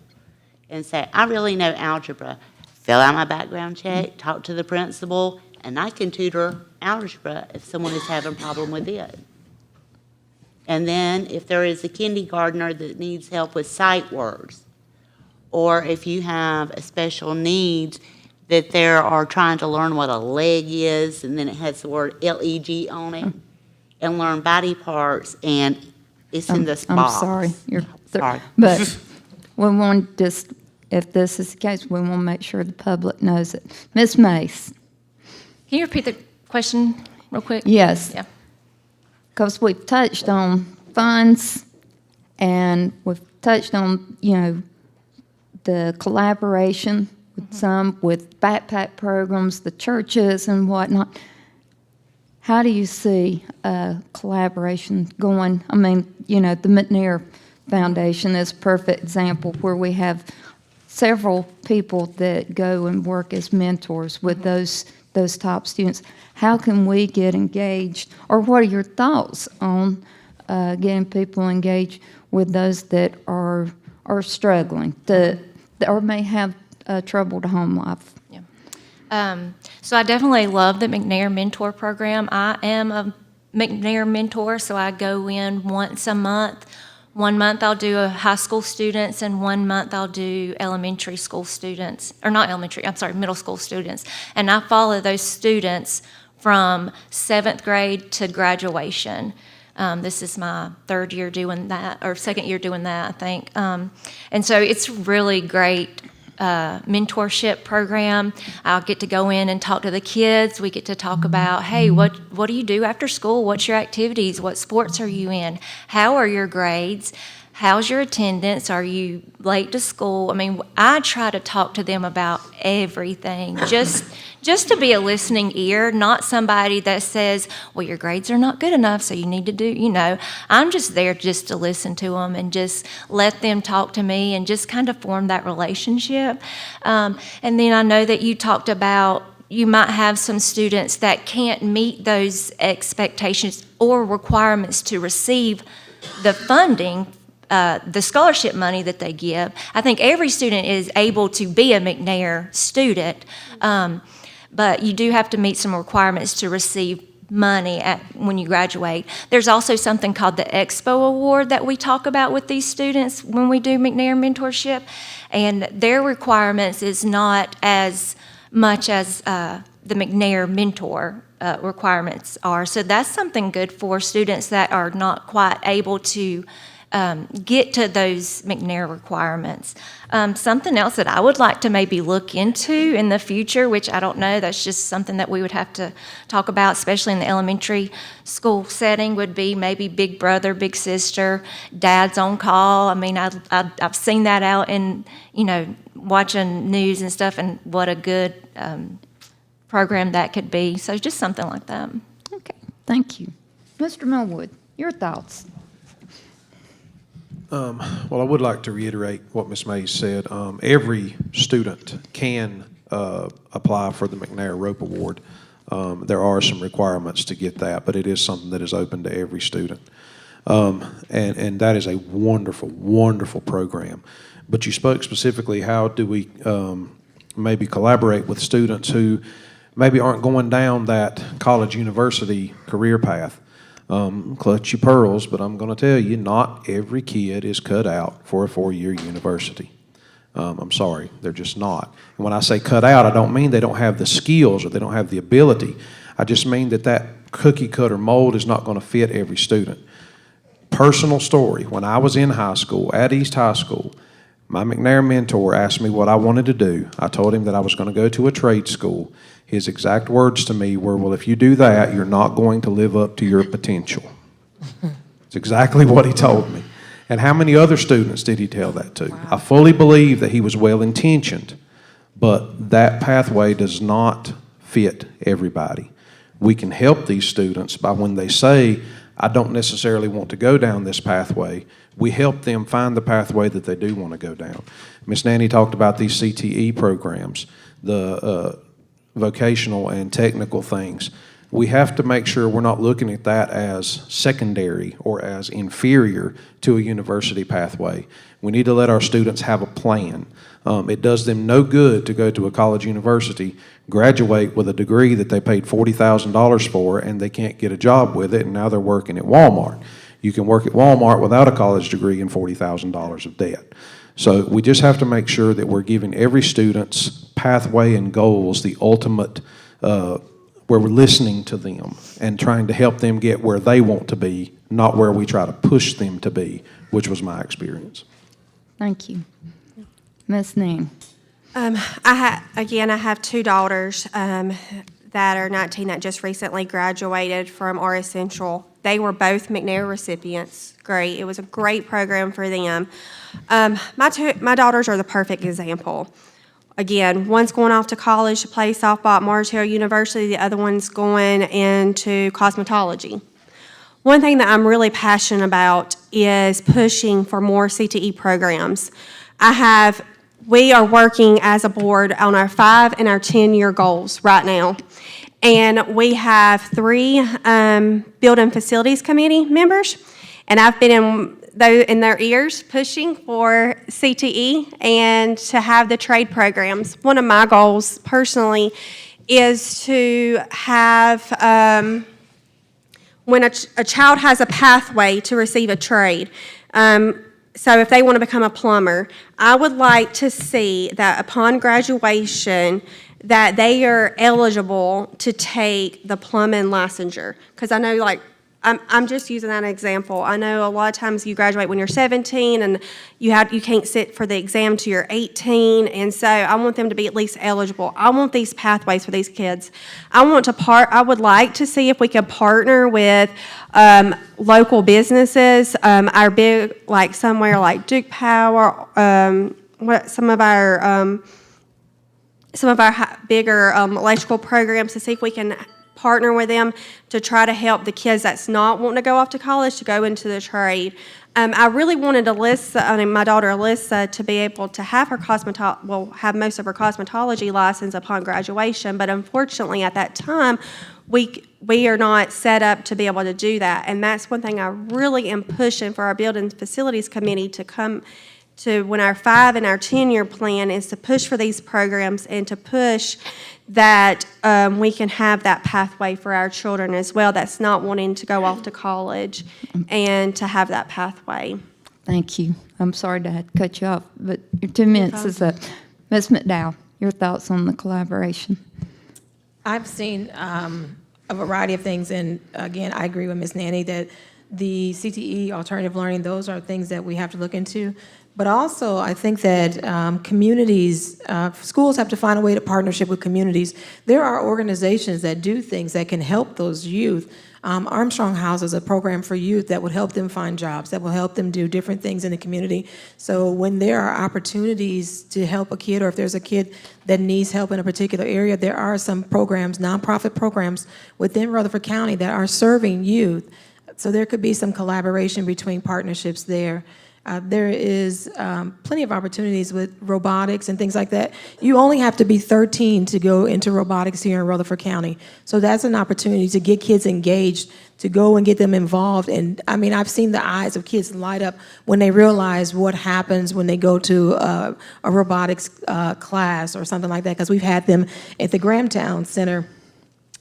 and say, I really know algebra. Fill out my background check, talk to the principal, and I can tutor algebra if someone is having a problem with it. And then if there is a kindergartner that needs help with sight words, or if you have a special needs that they are trying to learn what a leg is, and then it has the word LEG on it, and learn body parts, and it's in this box. I'm sorry. Sorry. But we want just, if this is the case, we want to make sure the public knows it. Ms. Mace. Can you repeat the question real quick? Yes. Yeah. Because we've touched on funds, and we've touched on, the collaboration with some, with backpack programs, the churches and whatnot. How do you see collaboration going? I mean, the McNair Foundation is a perfect example where we have several people that go and work as mentors with those top students. How can we get engaged, or what are your thoughts on getting people engaged with those that are struggling or may have a troubled home life? So I definitely love the McNair Mentor Program. I am a McNair Mentor, so I go in once a month. 1 month I'll do high school students, and 1 month I'll do elementary school students, or not elementary, I'm sorry, middle school students. And I follow those students from 7th grade to graduation. This is my 3rd year doing that, or 2nd year doing that, I think. And so it's really great mentorship program. I'll get to go in and talk to the kids. We get to talk about, hey, what do you do after school? What's your activities? What sports are you in? How are your grades? How's your attendance? Are you late to school? I mean, I try to talk to them about everything, just to be a listening ear, not somebody that says, well, your grades are not good enough, so you need to do, I'm just there just to listen to them and just let them talk to me and just kind of form that relationship. And then I know that you talked about you might have some students that can't meet those expectations or requirements to receive the funding, the scholarship money that they give. I think every student is able to be a McNair student, but you do have to meet some requirements to receive money when you graduate. There's also something called the Expo Award that we talk about with these students when we do McNair mentorship, and their requirements is not as much as the McNair mentor requirements are. So that's something good for students that are not quite able to get to those McNair requirements. Something else that I would like to maybe look into in the future, which I don't know, that's just something that we would have to talk about, especially in the elementary school setting, would be maybe big brother, big sister, dad's on call. I mean, I've seen that out in, watching news and stuff, and what a good program that could be. So just something like that. Okay, thank you. Mr. Millwood, your thoughts? Well, I would like to reiterate what Ms. Mays said. Every student can apply for the McNair Rope Award. There are some requirements to get that, but it is something that is open to every student. And that is a wonderful, wonderful program. But you spoke specifically, how do we maybe collaborate with students who maybe aren't going down that college university career path? Clutch your pearls, but I'm going to tell you, not every kid is cut out for a 4-year university. I'm sorry, they're just not. And when I say cut out, I don't mean they don't have the skills or they don't have the ability. I just mean that cookie cutter mold is not going to fit every student. Personal story, when I was in high school, at East High School, my McNair mentor asked me what I wanted to do. I told him that I was going to go to a trade school. His exact words to me were, well, if you do that, you're not going to live up to your potential. It's exactly what he told me. And how many other students did he tell that to? Wow. I fully believe that he was well-intentioned, but that pathway does not fit everybody. We can help these students by when they say, I don't necessarily want to go down this pathway, we help them find the pathway that they do want to go down. Ms. Nanny talked about these CTE programs, the vocational and technical things. We have to make sure we're not looking at that as secondary or as inferior to a university pathway. We need to let our students have a plan. It does them no good to go to a college university, graduate with a degree that they paid $40,000 for, and they can't get a job with it, and now they're working at Walmart. You can work at Walmart without a college degree and $40,000 of debt. So we just have to make sure that we're giving every student's pathway and goals the ultimate, where we're listening to them and trying to help them get where they want to be, not where we try to push them to be, which was my experience. Thank you. Ms. Ning. I have 2 daughters that are 19 that just recently graduated from our Essential. They were both McNair recipients. Great. It was a great program for them. My daughters are the perfect example. Again, one's going off to college to play softball at Mars Hill University. The other one's going into cosmetology. One thing that I'm really passionate about is pushing for more CTE programs. I have we are working as a board on our 5 and our 10-year goals right now. And we have 3 building facilities committee members, and I've been in their ears pushing for CTE and to have the trade programs. One of my goals personally is to have, when a child has a pathway to receive a trade, so if they want to become a plumber, I would like to see that upon graduation that they are eligible to take the plumbing licensure. Because I know, like, I'm just using that example. I know a lot of times you graduate when you're 17 and you can't sit for the exam till you're 18, and so I want them to be at least eligible. I want these pathways for these kids. I would like to see if we could partner with local businesses, our big, like somewhere like Duke Power, some of our bigger electrical programs, to see if we can partner with them to try to help the kids that's not wanting to go off to college to go into the trade. I really wanted my daughter Alyssa to be able to have her have most of her cosmetology license upon graduation, but unfortunately at that time, we are not set up to be able to do that. And that's one thing I really am pushing for our Building Facilities Committee to come to, when our 5 and our 10-year plan is to push for these programs and to push that we can have that pathway for our children as well that's not wanting to go off to college, and to have that pathway. Thank you. I'm sorry to have to cut you off, but your 2 minutes is up. Ms. McDowell, your thoughts on the collaboration? I've seen a variety of things, and again, I agree with Ms. Nanny that the CTE, alternative learning, those are things that we have to look into. But also, I think that communities, schools have to find a way to partnership with communities. There are organizations that do things that can help those youth. Armstrong House is a program for youth that would help them find jobs, that will help them do different things in the community. So when there are opportunities to help a kid, or if there's a kid that needs help in a particular area, there are some programs, nonprofit programs within Rutherford County that are serving youth. So there could be some collaboration between partnerships there. There is plenty of opportunities with robotics and things like that. You only have to be 13 to go into robotics here in Rutherford County. So that's an opportunity to get kids engaged, to go and get them involved. And I mean, I've seen the eyes of kids light up when they realize what happens when they go to a robotics class or something like that, because we've had them at the Grahamtown Center.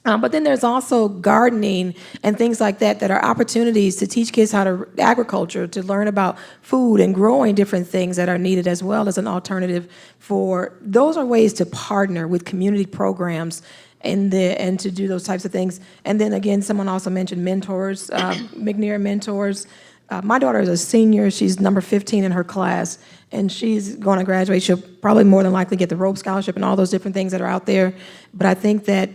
But then there's also gardening and things like that that are opportunities to teach kids how to agriculture, to learn about food and growing different things that are needed, as well as an alternative for, those are ways to partner with community programs and to do those types of things. And then again, someone also mentioned mentors, McNair mentors. My daughter is a senior. She's number 15 in her class, and she's going to graduate. She'll probably more than likely get the Robe Scholarship and all those different things that are out there. But I think that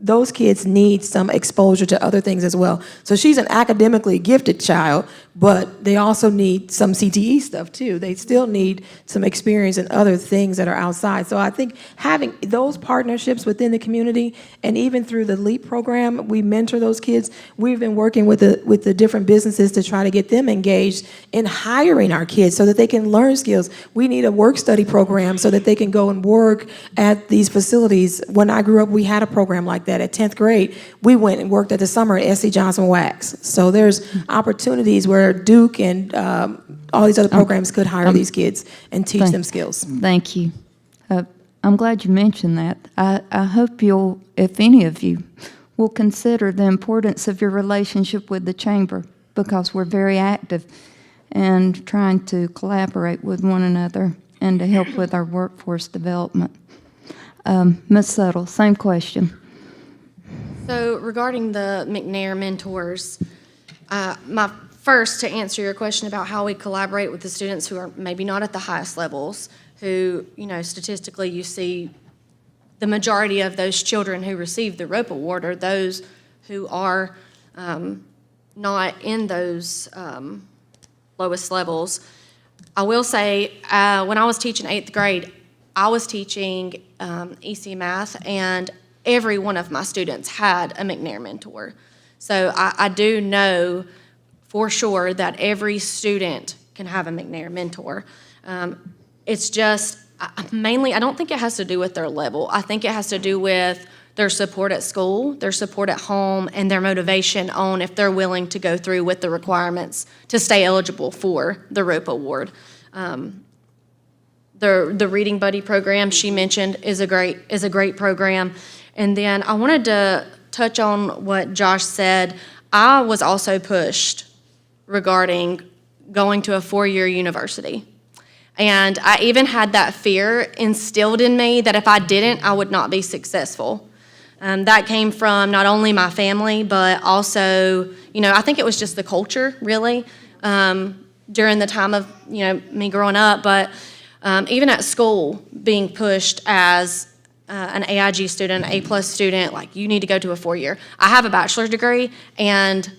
those kids need some exposure to other things as well. So she's an academically gifted child, but they also need some CTE stuff too. They still need some experience in other things that are outside. So I think having those partnerships within the community, and even through the LEAP program, we mentor those kids. We've been working with the different businesses to try to get them engaged in hiring our kids so that they can learn skills. We need a work-study program so that they can go and work at these facilities. When I grew up, we had a program like that. At 10th grade, we went and worked at the summer at S.C. Johnson Wax. So there's opportunities where Duke and all these other programs could hire these kids and teach them skills. Thank you. I'm glad you mentioned that. I hope you'll, if any of you, will consider the importance of your relationship with the Chamber, because we're very active and trying to collaborate with one another and to help with our workforce development. Ms. Settle, same question. So regarding the McNair mentors, to answer your question about how we collaborate with the students who are maybe not at the highest levels, who, statistically you see the majority of those children who receive the ROPE award are those who are not in those lowest levels. I will say, when I was teaching 8th grade, I was teaching EC Math, and every one of my students had a McNair mentor. So I do know for sure that every student can have a McNair mentor. It's just, Mainly, I don't think it has to do with their level. I think it has to do with their support at school, their support at home, and their motivation on if they're willing to go through with the requirements to stay eligible for the ROPE award. The Reading Buddy program she mentioned is a great program. And then I wanted to touch on what Josh said. I was also pushed regarding going to a 4-year university. And I even had that fear instilled in me that if I didn't, I would not be successful. That came from not only my family, but also, I think it was just the culture, really, during the time of, me growing up. But even at school, being pushed as an AIG student, an A+ student, like, you need to go to a 4-year. I have a bachelor's degree, and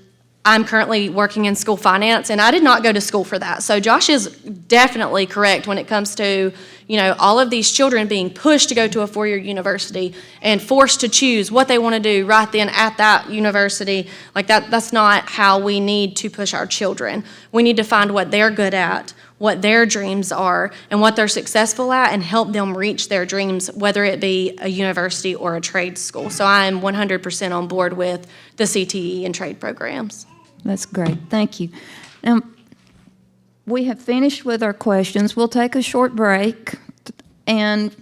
I'm currently working in school finance, and I did not go to school for that. So Josh is definitely correct when it comes to, all of these children being pushed to go to a 4-year university and forced to choose what they want to do right then at that university. Like, that's not how we need to push our children. We need to find what they're good at, what their dreams are, and what they're successful at, and help them reach their dreams, whether it be a university or a trade school. So I am 100% on board with the CTE and trade programs. That's great. Thank you. Now, we have finished with our questions. We'll take a short break, and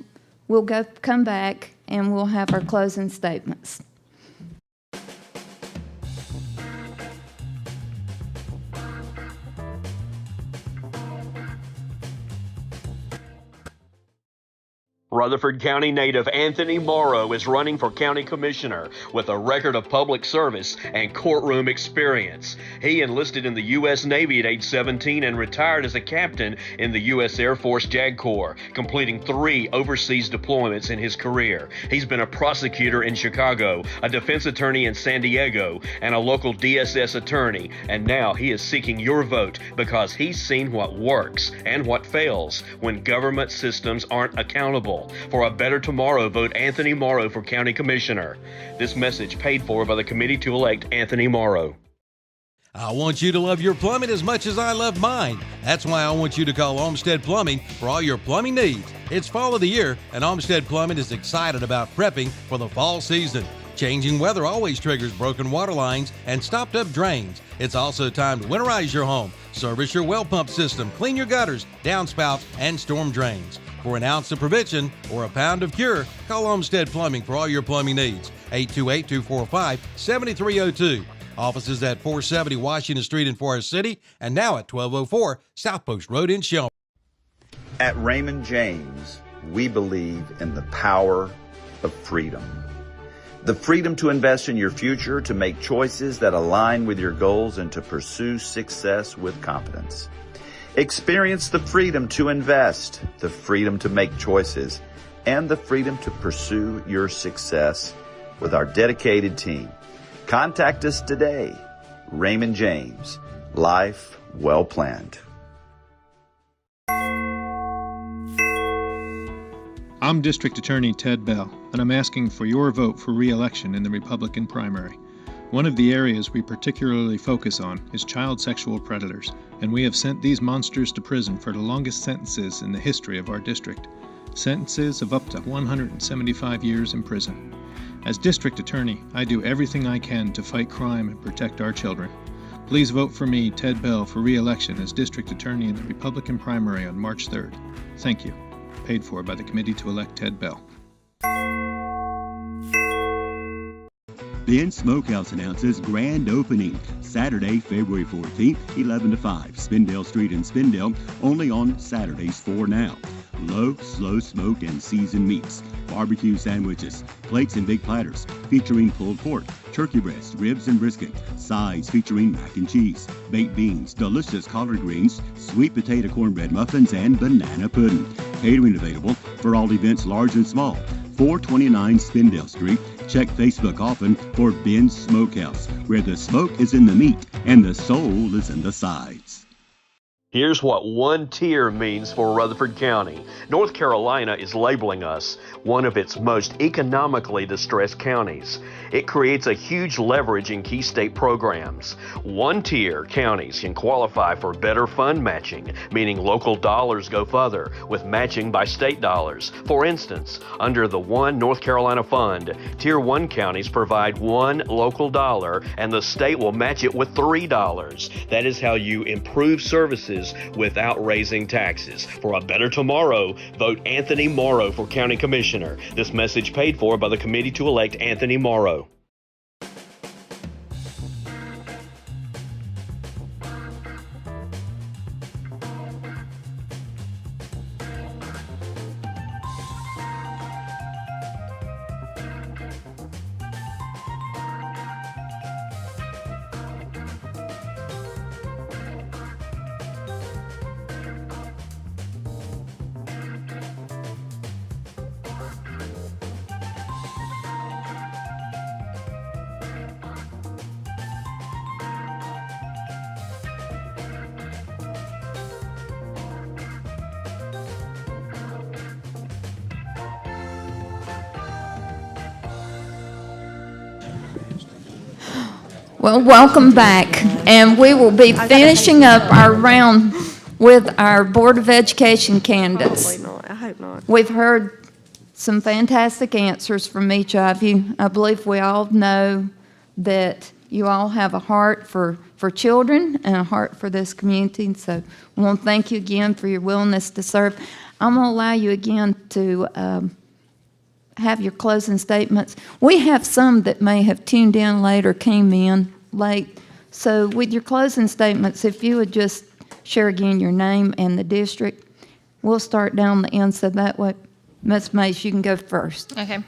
we'll come back, and we'll have our closing statements. Rutherford County native Anthony Morrow is running for county commissioner with a record of public service and courtroom experience. He enlisted in the U.S. Navy at age 17 and retired as a captain in the U.S. Air Force JAG Corps, completing 3 overseas deployments in his career. He's been a prosecutor in Chicago, a defense attorney in San Diego, and a local DSS attorney. And now he is seeking your vote because he's seen what works and what fails when government systems aren't accountable. For a better tomorrow, vote Anthony Morrow for County Commissioner. This message paid for by the committee to elect Anthony Morrow. I want you to love your plumbing as much as I love mine. That's why I want you to call Olmsted Plumbing for all your plumbing needs. It's fall of the year, and Olmsted Plumbing is excited about prepping for the fall season. Changing weather always triggers broken water lines and stopped up drains. It's also time to winterize your home, service your well pump system, clean your gutters, downspouts, and storm drains. For an ounce of prevention or a pound of cure, call Olmsted Plumbing for all your plumbing needs. 828-245-7302. Offices at 470 Washington Street in Forest City and now at 1204 South Post Road in Shelby. At Raymond James, we believe in the power of freedom. The freedom to invest in your future, to make choices that align with your goals, and to pursue success with confidence. Experience the freedom to invest, the freedom to make choices, and the freedom to pursue your success with our dedicated team. Contact us today. Raymond James, life well planned. I'm District Attorney Ted Bell, and I'm asking for your vote for re-election in the Republican primary. One of the areas we particularly focus on is child sexual predators, and we have sent these monsters to prison for the longest sentences in the history of our district, sentences of up to 175 years in prison. As District Attorney, I do everything I can to fight crime and protect our children. Please vote for me, Ted Bell, for re-election as District Attorney in the Republican primary on March 3rd. Thank you. Paid for by the committee to elect Ted Bell. Ben's Smokehouse announces grand opening Saturday, February 14th, 11 to 5, Spindale Street in Spindale, only on Saturdays for now. Low, slow smoked and seasoned meats, barbecue sandwiches, plates and big platters featuring pulled pork, turkey breast, ribs and brisket, sides featuring mac and cheese, baked beans, delicious collard greens, sweet potato cornbread muffins, and banana pudding. Catering available for all events large and small. 429 Spindale Street. Check Facebook often for Ben's Smokehouse, where the smoke is in the meat and the soul is in the sides. Here's what one tier means for Rutherford County. North Carolina is labeling us one of its most economically distressed counties. It creates a huge leverage in key state programs. One-tier counties can qualify for better fund matching, meaning local dollars go further with matching by state dollars. For instance, under the One North Carolina Fund, Tier 1 counties provide $1 local dollar and the state will match it with $3. That is how you improve services without raising taxes. For a better tomorrow, vote Anthony Morrow for County Commissioner. This message paid for by the committee to elect Anthony Morrow. Well, welcome back, and we will be finishing up our round with our Board of Education candidates. Hopefully not. I hope not. We've heard some fantastic answers from each of you. I believe we all know that you all have a heart for children and a heart for this community, and so I want to thank you again for your willingness to serve. I'm going to allow you again to have your closing statements. We have some that may have tuned in late or came in late. So with your closing statements, if you would just share again your name and the district, we'll start down the end so that way, Ms. Mays, you can go first. Okay.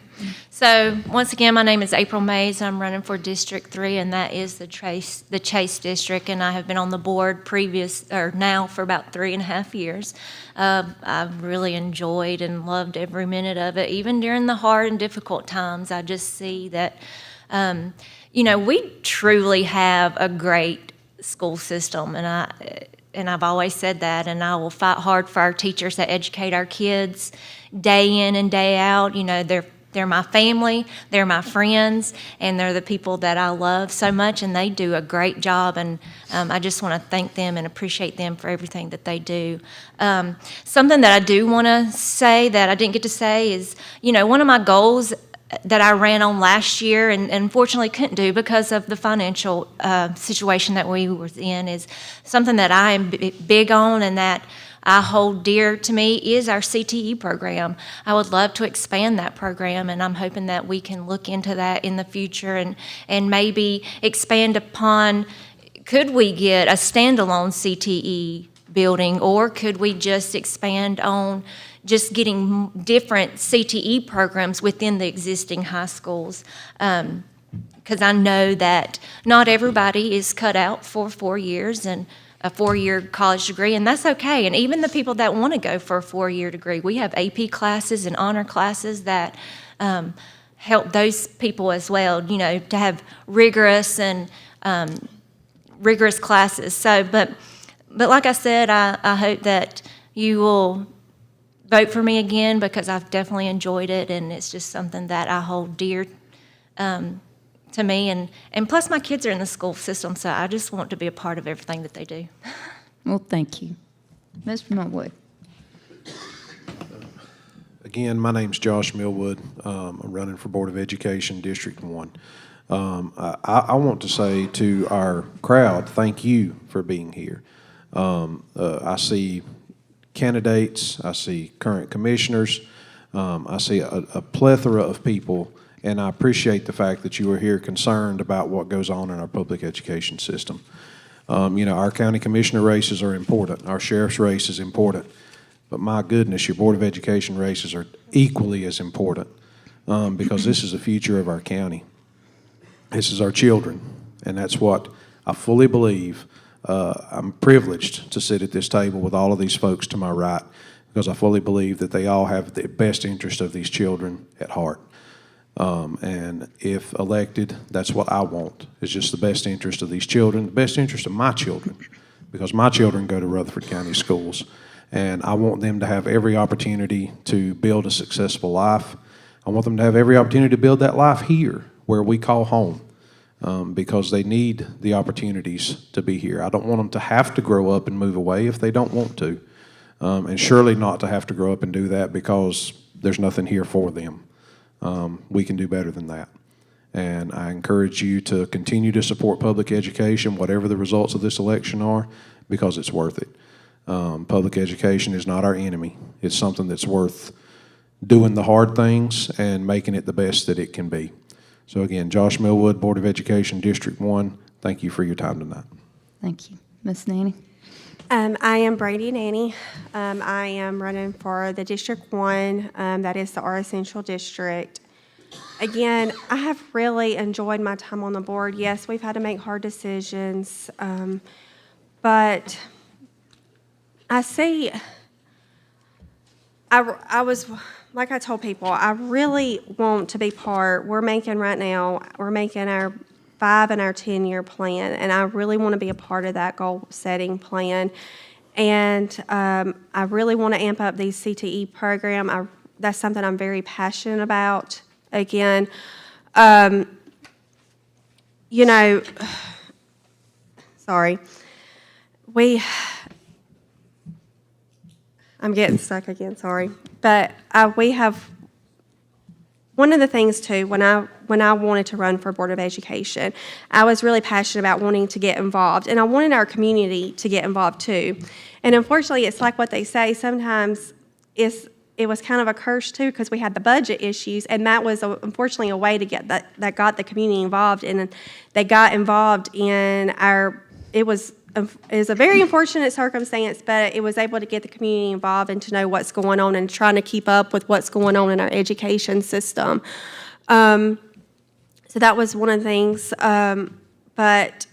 So once again, my name is April Mays. I'm running for District 3, and that is the Chase District, and I have been on the board now for about 3.5 years. I've really enjoyed and loved every minute of it, even during the hard and difficult times. I just see that, we truly have a great school system, and I've always said that, and I will fight hard for our teachers that educate our kids day in and day out. They're my family, they're my friends, and they're the people that I love so much, and they do a great job, and I just want to thank them and appreciate them for everything that they do. Something that I do want to say that I didn't get to say is, one of my goals that I ran on last year and unfortunately couldn't do because of the financial situation that we were in is something that I am big on and that I hold dear to me is our CTE program. I would love to expand that program, and I'm hoping that we can look into that in the future and maybe expand upon, could we get a standalone CTE building, or could we just expand on just getting different CTE programs within the existing high schools? Because I know that not everybody is cut out for 4 years and a 4-year college degree, and that's okay. And even the people that want to go for a 4-year degree, we have AP classes and honor classes that help those people as well, to have rigorous classes. So, but like I said, I hope that you will vote for me again because I've definitely enjoyed it, and it's just something that I hold dear to me, and plus my kids are in the school system, so I just want to be a part of everything that they do. Well, thank you. Mr. Millwood. Again, my name's Josh Millwood. I'm running for Board of Education, District 1. I want to say to our crowd, thank you for being here. I see candidates, I see current commissioners, I see a plethora of people, and I appreciate the fact that you are here concerned about what goes on in our public education system. Our county commissioner races are important. Our sheriff's race is important. But my goodness, your Board of Education races are equally as important because this is the future of our county. This is our children, and that's what I fully believe. I'm privileged to sit at this table with all of these folks to my right because I fully believe that they all have the best interest of these children at heart. And if elected, that's what I want, is just the best interest of these children, the best interest of my children, because my children go to Rutherford County schools, and I want them to have every opportunity to build a successful life. I want them to have every opportunity to build that life here, where we call home, because they need the opportunities to be here. I don't want them to have to grow up and move away if they don't want to, and surely not to have to grow up and do that because there's nothing here for them. We can do better than that. And I encourage you to continue to support public education, whatever the results of this election are, because it's worth it. Public education is not our enemy. It's something that's worth doing the hard things and making it the best that it can be. So again, Josh Millwood, Board of Education, District 1, thank you for your time tonight. Thank you. Ms. Nanny? I am Brandy Nanny. I am running for the District 1, that is the R Essential District. Again, I have really enjoyed my time on the board. Yes, we've had to make hard decisions, but I see, I was, like I told people, I really want to be part. We're making our 5 and our 10-year plan, and I really want to be a part of that goal-setting plan. And I really want to amp up the CTE program. That's something I'm very passionate about. Again, you know, sorry, I'm getting stuck again, sorry. But we have, one of the things too, when I wanted to run for Board of Education, I was really passionate about wanting to get involved, and I wanted our community to get involved too. And unfortunately, it's like what they say, sometimes it was kind of a curse too, because we had the budget issues, and that was unfortunately a way to get that got the community involved, and they got involved in it was a very unfortunate circumstance, but it was able to get the community involved and to know what's going on and trying to keep up with what's going on in our education system. So that was one of the things. But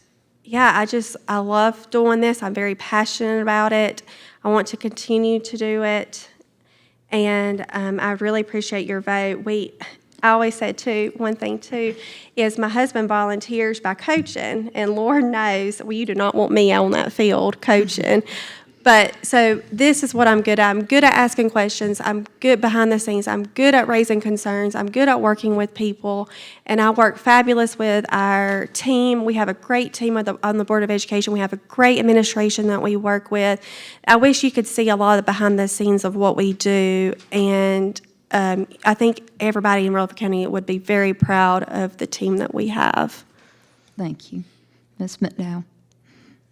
yeah, I love doing this. I'm very passionate about it. I want to continue to do it. And I really appreciate your vote. I always say too, one thing too, is my husband volunteers by coaching, and Lord knows, well, you do not want me on that field coaching. But so this is what I'm good at. I'm good at asking questions. I'm good behind the scenes. I'm good at raising concerns. I'm good at working with people, and I work fabulous with our team. We have a great team on the Board of Education. We have a great administration that we work with. I wish you could see a lot of the behind the scenes of what we do, and I think everybody in Rutherford County would be very proud of the team that we have. Thank you. Ms. McDowell?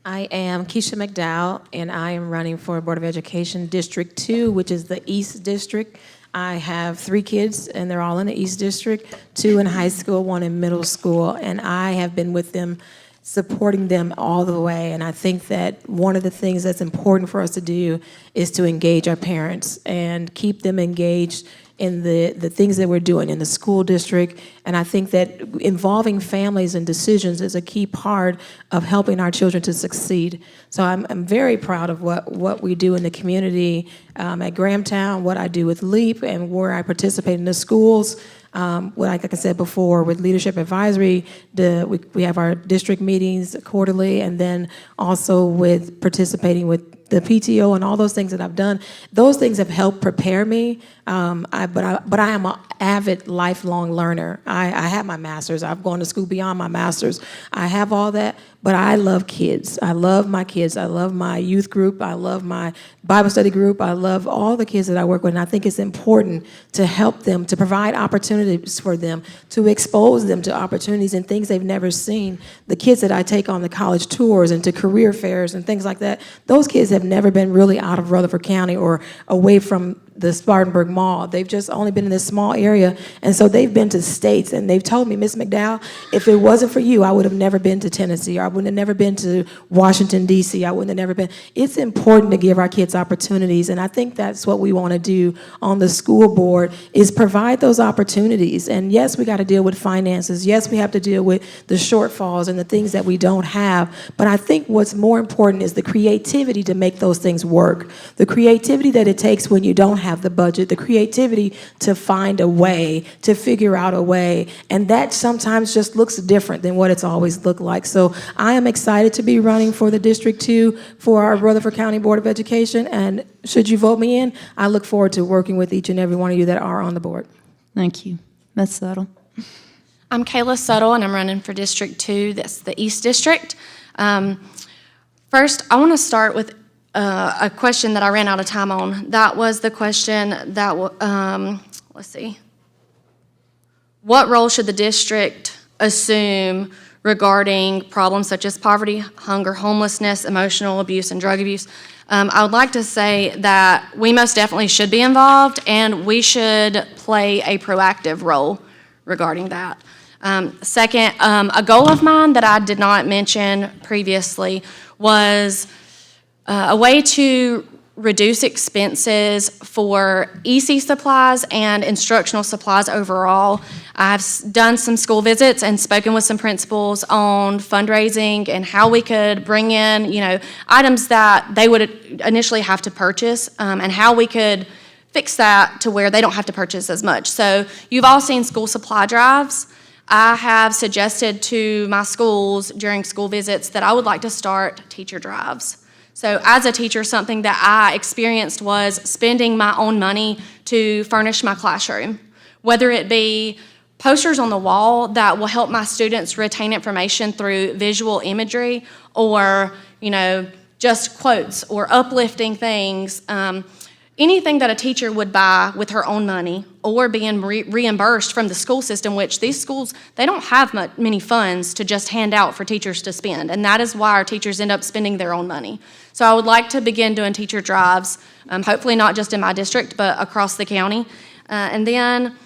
I am Keisha McDowell, and I am running for Board of Education District 2, which is the East District. I have 3 kids, and they're all in the East District, 2 in high school, 1 in middle school, and I have been with them, supporting them all the way. And I think that one of the things that's important for us to do is to engage our parents and keep them engaged in the things that we're doing in the school district. And I think that involving families in decisions is a key part of helping our children to succeed. So I'm very proud of what we do in the community at Grahamtown, what I do with LEAP, and where I participate in the schools. Like I said before, with Leadership Advisory, we have our district meetings quarterly, and then also with participating with the PTO and all those things that I've done. Those things have helped prepare me, but I am an avid lifelong learner. I have my master's. I've gone to school beyond my master's. I have all that, but I love kids. I love my kids. I love my youth group. I love my Bible study group. I love all the kids that I work with, and I think it's important to help them, to provide opportunities for them, to expose them to opportunities and things they've never seen. The kids that I take on the college tours and to career fairs and things like that, those kids have never been really out of Rutherford County or away from the Spartanburg Mall. They've just only been in this small area, and so they've been to states, and they've told me, Miss McDowell, if it wasn't for you, I would have never been to Tennessee, or I would have never been to Washington, D.C., I wouldn't have never been. It's important to give our kids opportunities, and I think that's what we want to do on the school board, is provide those opportunities. And yes, we got to deal with finances. Yes, we have to deal with the shortfalls and the things that we don't have, but I think what's more important is the creativity to make those things work, the creativity that it takes when you don't have have the budget, the creativity to find a way, to figure out a way. And that sometimes just looks different than what it's always looked like. So I am excited to be running for the District 2 for our Rutherford County Board of Education. And should you vote me in, I look forward to working with each and every one of you that are on the board. Thank you. Ms. Settle. I'm Kayla Settle, and I'm running for District 2. That's the East District. First, I want to start with a question that I ran out of time on. That was the question that, let's see. What role should the district assume regarding problems such as poverty, hunger, homelessness, emotional abuse, and drug abuse? I would like to say that we most definitely should be involved, and we should play a proactive role regarding that. Second, a goal of mine that I did not mention previously was a way to reduce expenses for EC supplies and instructional supplies overall. I've done some school visits and spoken with some principals on fundraising and how we could bring in, items that they would initially have to purchase, and how we could fix that to where they don't have to purchase as much. So you've all seen school supply drives. I have suggested to my schools during school visits that I would like to start teacher drives. So as a teacher, something that I experienced was spending my own money to furnish my classroom, whether it be posters on the wall that will help my students retain information through visual imagery, or, just quotes or uplifting things. Anything that a teacher would buy with her own money, or being reimbursed from the school system, which these schools, they don't have many funds to just hand out for teachers to spend, and that is why our teachers end up spending their own money. So I would like to begin doing teacher drives, hopefully not just in my district, but across the county. And then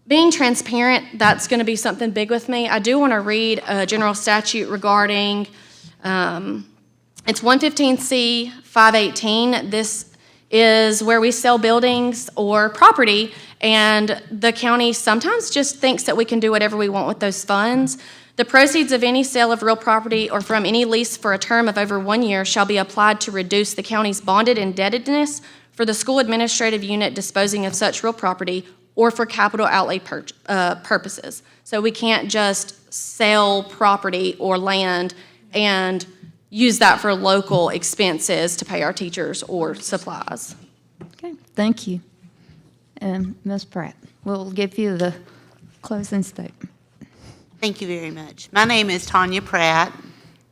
being transparent, that's going to be something big with me. I do want to read a general statute regarding, it's 115C 518. This is where we sell buildings or property, and the county sometimes just thinks that we can do whatever we want with those funds. The proceeds of any sale of real property or from any lease for a term of over 1 year shall be applied to reduce the county's bonded indebtedness for the school administrative unit disposing of such real property, or for capital outlay purposes. So we can't just sell property or land and use that for local expenses to pay our teachers or supplies. Okay, thank you. And Ms. Pratt, we'll give you the closing statement. Thank you very much. My name is Tanya Pratt.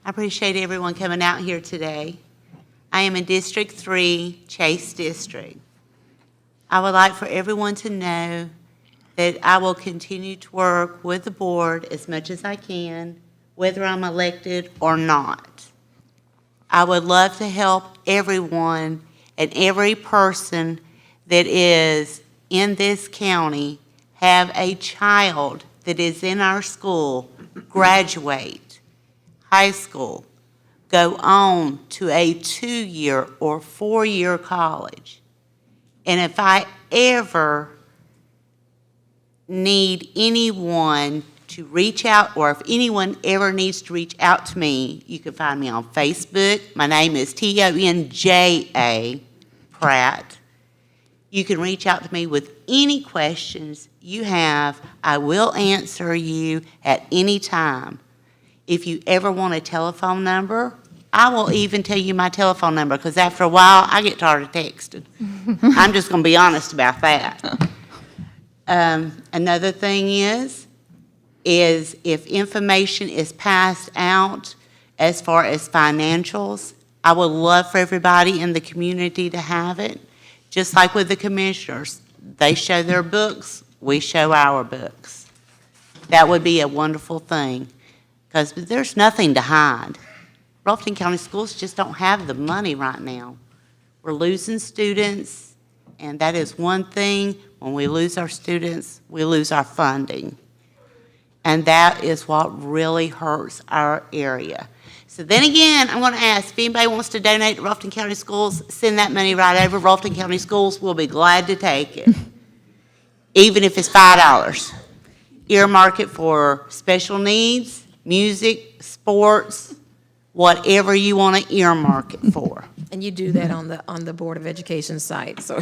I appreciate everyone coming out here today. I am in District 3, Chase District. I would like for everyone to know that I will continue to work with the board as much as I can, whether I'm elected or not. I would love to help everyone and every person that is in this county have a child that is in our school graduate high school, go on to a 2-year or 4-year college. And if I ever need anyone to reach out, or if anyone ever needs to reach out to me, you can find me on Facebook. My name is Tonja Pratt. You can reach out to me with any questions you have. I will answer you at any time. If you ever want a telephone number, I will even tell you my telephone number, because after a while, I get tired of texting. I'm just going to be honest about that. Another thing is if information is passed out as far as financials, I would love for everybody in the community to have it. Just like with the commissioners, they show their books, we show our books. That would be a wonderful thing, because there's nothing to hide. Rutherford County Schools just don't have the money right now. We're losing students, and that is one thing. When we lose our students, we lose our funding. And that is what really hurts our area. So then again, I'm going to ask, if anybody wants to donate to Rutherford County Schools, send that money right over. Rutherford County Schools will be glad to take it, even if it's $5. Earmark it for special needs, music, sports, whatever you want to earmark it for. And you do that on the Board of Education site, so.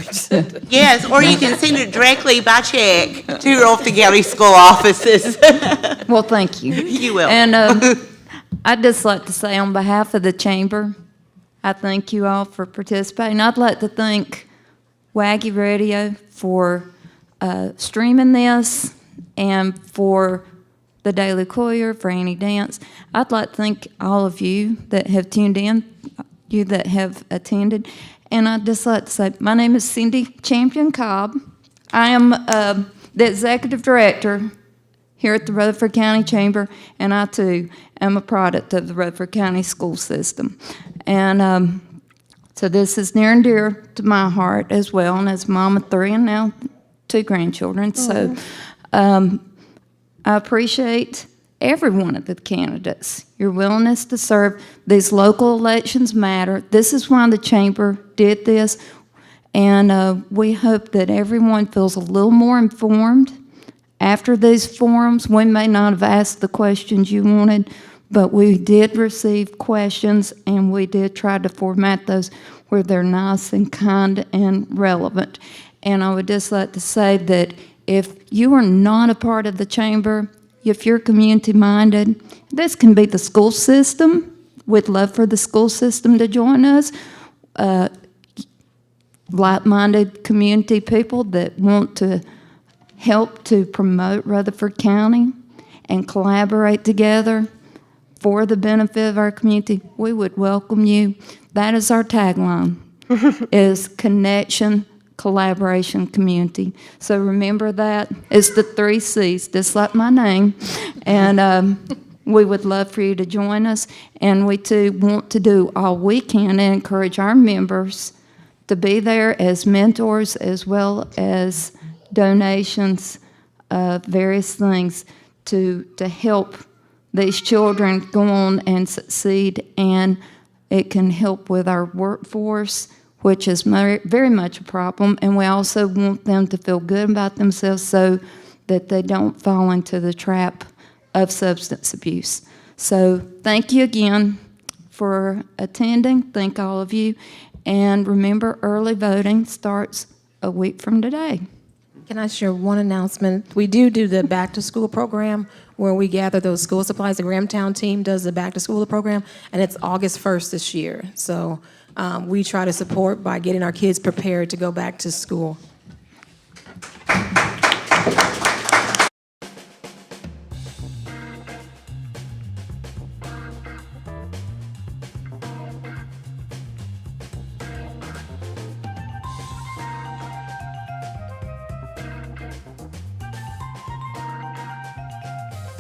Yes, or you can send it directly by check to your Oldham County school offices. Well, thank you. You will. And I'd just like to say on behalf of the chamber, I thank you all for participating. I'd like to thank Waggy Radio for streaming this and for the Daily Courier, for Annie Dance. I'd like to thank all of you that have tuned in, you that have attended. And I'd just like to say, my name is Cindy Champion Cobb. I am the executive director here at the Rutherford County Chamber, and I too am a product of the Rutherford County school system. And so this is near and dear to my heart as well, and as mom of 3 and now 2 grandchildren. So I appreciate every one of the candidates. Your willingness to serve. These local elections matter. This is why the chamber did this, and we hope that everyone feels a little more informed. After these forums, we may not have asked the questions you wanted, but we did receive questions, and we did try to format those where they're nice and kind and relevant. And I would just like to say that if you are not a part of the chamber, if you're community-minded, this can be the school system. We'd love for the school system to join us. Like-minded community people that want to help to promote Rutherford County and collaborate together for the benefit of our community, we would welcome you. That is our tagline, is connection, collaboration, community. So remember that. It's the 3 C's, just like my name. And we would love for you to join us. And we too want to do all we can and encourage our members to be there as mentors as well as donations of various things to help these children go on and succeed. And it can help with our workforce, which is very much a problem. And we also want them to feel good about themselves so that they don't fall into the trap of substance abuse. So thank you again for attending. Thank all of you. And remember, early voting starts a week from today. Can I share one announcement? We do the back-to-school program where we gather those school supplies. The Grahamtown team does the back-to-school program, and it's August 1st this year. So we try to support by getting our kids prepared to go back to school.